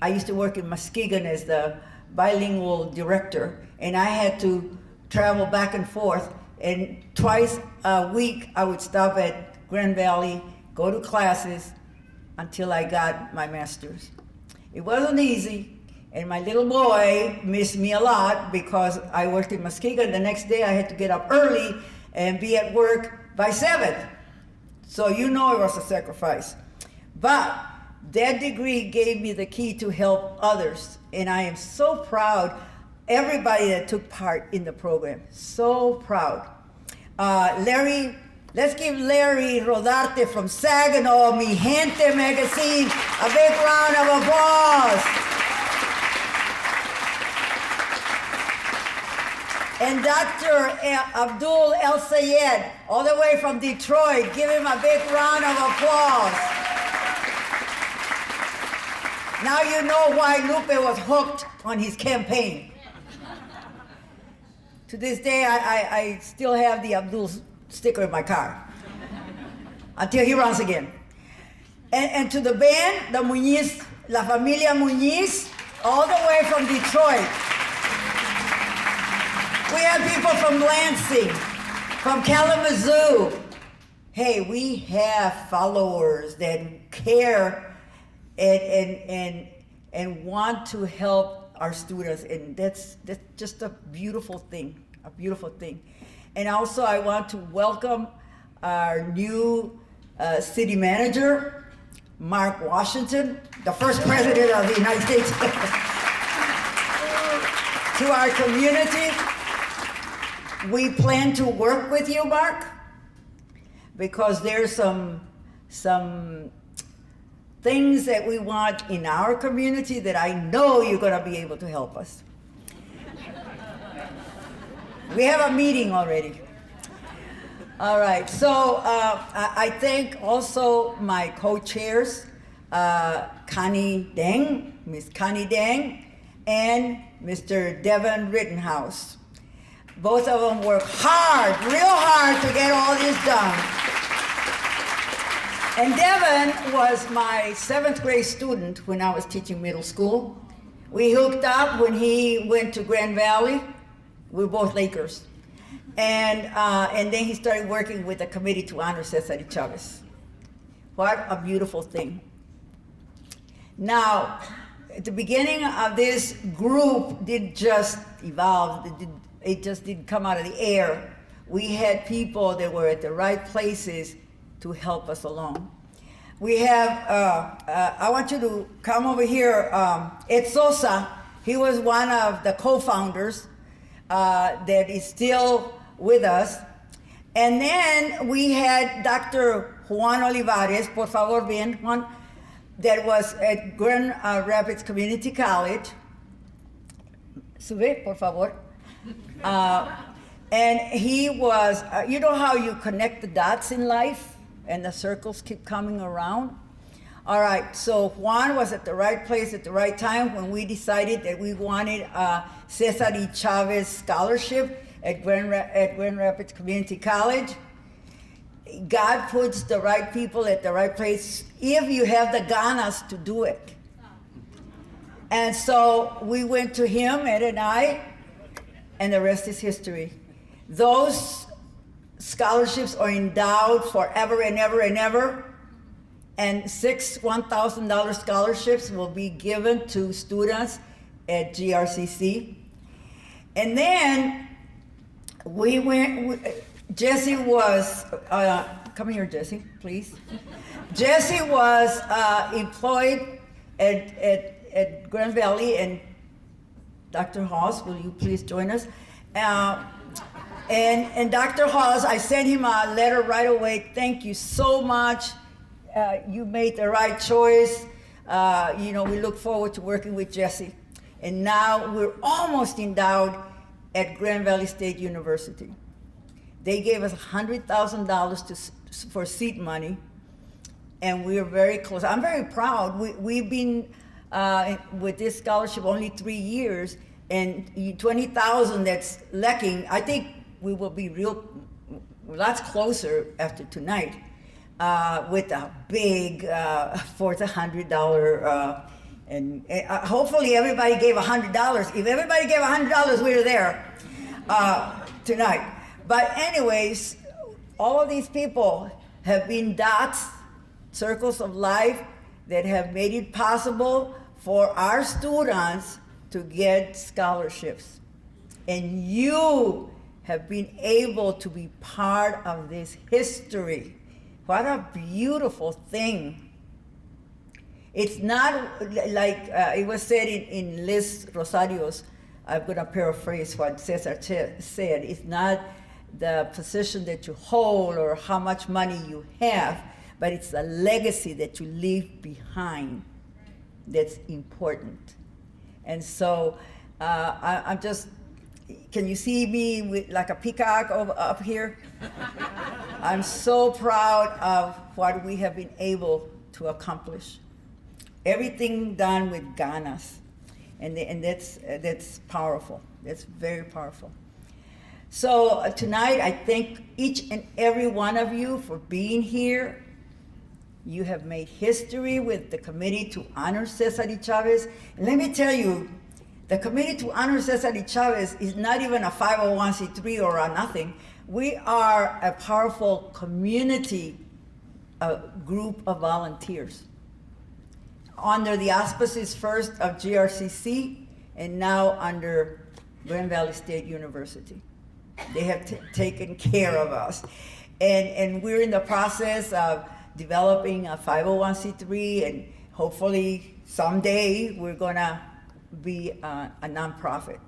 I used to work in Muskegon as the bilingual director, and I had to travel back and forth, and twice a week I would stop at Grand Valley, go to classes until I got my master's. It wasn't easy, and my little boy missed me a lot because I worked in Muskegon. The next day I had to get up early and be at work by 7. So you know it was a sacrifice. But that degree gave me the key to help others, and I am so proud, everybody that took part in the program, so proud. Larry, let's give Larry Rodarte from Saginaw, Mi Gente magazine, a big round of applause. And Dr. Abdul El Sayed, all the way from Detroit, give him a big round of applause. Now you know why Lupe was hooked on his campaign. To this day, I still have the Abdul sticker in my car until he runs again. And to the band, the Muñiz, La Familia Muñiz, all the way from Detroit. We have people from Lansing, from Kalamazoo. Hey, we have followers that care and want to help our students, and that's just a beautiful thing, a beautiful thing. And also I want to welcome our new city manager, Mark Washington, the first president of the United States, to our community. We plan to work with you, Mark, because there's some things that we want in our community that I know you're going to be able to help us. We have a meeting already. All right, so I thank also my co-chairs, Connie Deng, Miss Connie Deng, and Mr. Devin Rittenhouse. Both of them work hard, real hard to get all this done. And Devin was my 7th grade student when I was teaching middle school. We hooked up when he went to Grand Valley. We're both Lakers. And then he started working with the committee to honor Cesar Chavez. What a beautiful thing. Now, at the beginning of this group didn't just evolve, it just didn't come out of the air. We had people that were at the right places to help us along. We have, I want you to come over here, Ed Sosa, he was one of the co-founders that is still with us. And then we had Dr. Juan Olivares, por favor, bien, Juan, that was at Grand Rapids Community College. Sube, por favor. And he was, you know how you connect the dots in life and the circles keep coming around? All right, so Juan was at the right place at the right time when we decided that we wanted a Cesar y Chavez scholarship at Grand Rapids Community College. God puts the right people at the right place if you have the ganas to do it. And so we went to him, Ed and I, and the rest is history. Those scholarships are endowed forever and ever and ever, and 6 $1,000 scholarships will be given to students at GRCC. And then we went, Jesse was, come here, Jesse, please. Jesse was employed at Grand Valley, and Dr. Hawes, will you please join us? And Dr. Hawes, I sent him a letter right away. Thank you so much. You made the right choice. You know, we look forward to working with Jesse. And now we're almost endowed at Grand Valley State University. They gave us $100,000 for seat money, and we are very close. I'm very proud. We've been with this scholarship only 3 years, and 20,000 that's lacking. I think we will be lots closer after tonight with a big $400. And hopefully everybody gave $100. If everybody gave $100, we were there tonight. But anyways, all of these people have been dots, circles of life that have made it possible for our students to get scholarships. And you have been able to be part of this history. What a beautiful thing. It's not like it was said in Liz Rosario's, I'm gonna paraphrase what Cesar said, it's not the position that you hold or how much money you have, but it's the legacy that you leave behind that's important. And so I'm just, can you see me with like a peacock up here? I'm so proud of what we have been able to accomplish. Everything done with ganas, and that's powerful. That's very powerful. So tonight, I thank each and every one of you for being here. You have made history with the Committee to Honor Cesar y Chavez. And let me tell you, the Committee to Honor Cesar y Chavez is not even a 501c3 or a nothing. We are a powerful community group of volunteers under the auspices first of GRCC and now under Grand Valley State University. They have taken care of us. And we're in the process of developing a 501c3, and hopefully someday we're gonna be a nonprofit.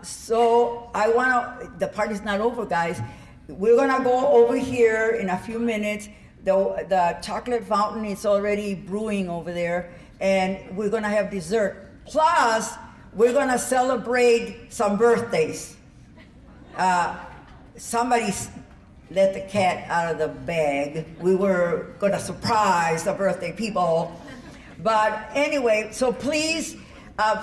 So the party's not over, guys. We're gonna go over here in a few minutes. The chocolate fountain is already brewing over there, and we're gonna have dessert. Plus, we're gonna celebrate some birthdays. Somebody let the cat out of the bag. We were gonna surprise the birthday people. But anyway, so please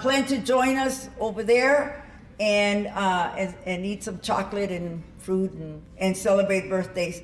plan to join us over there and eat some chocolate and fruit and celebrate birthdays.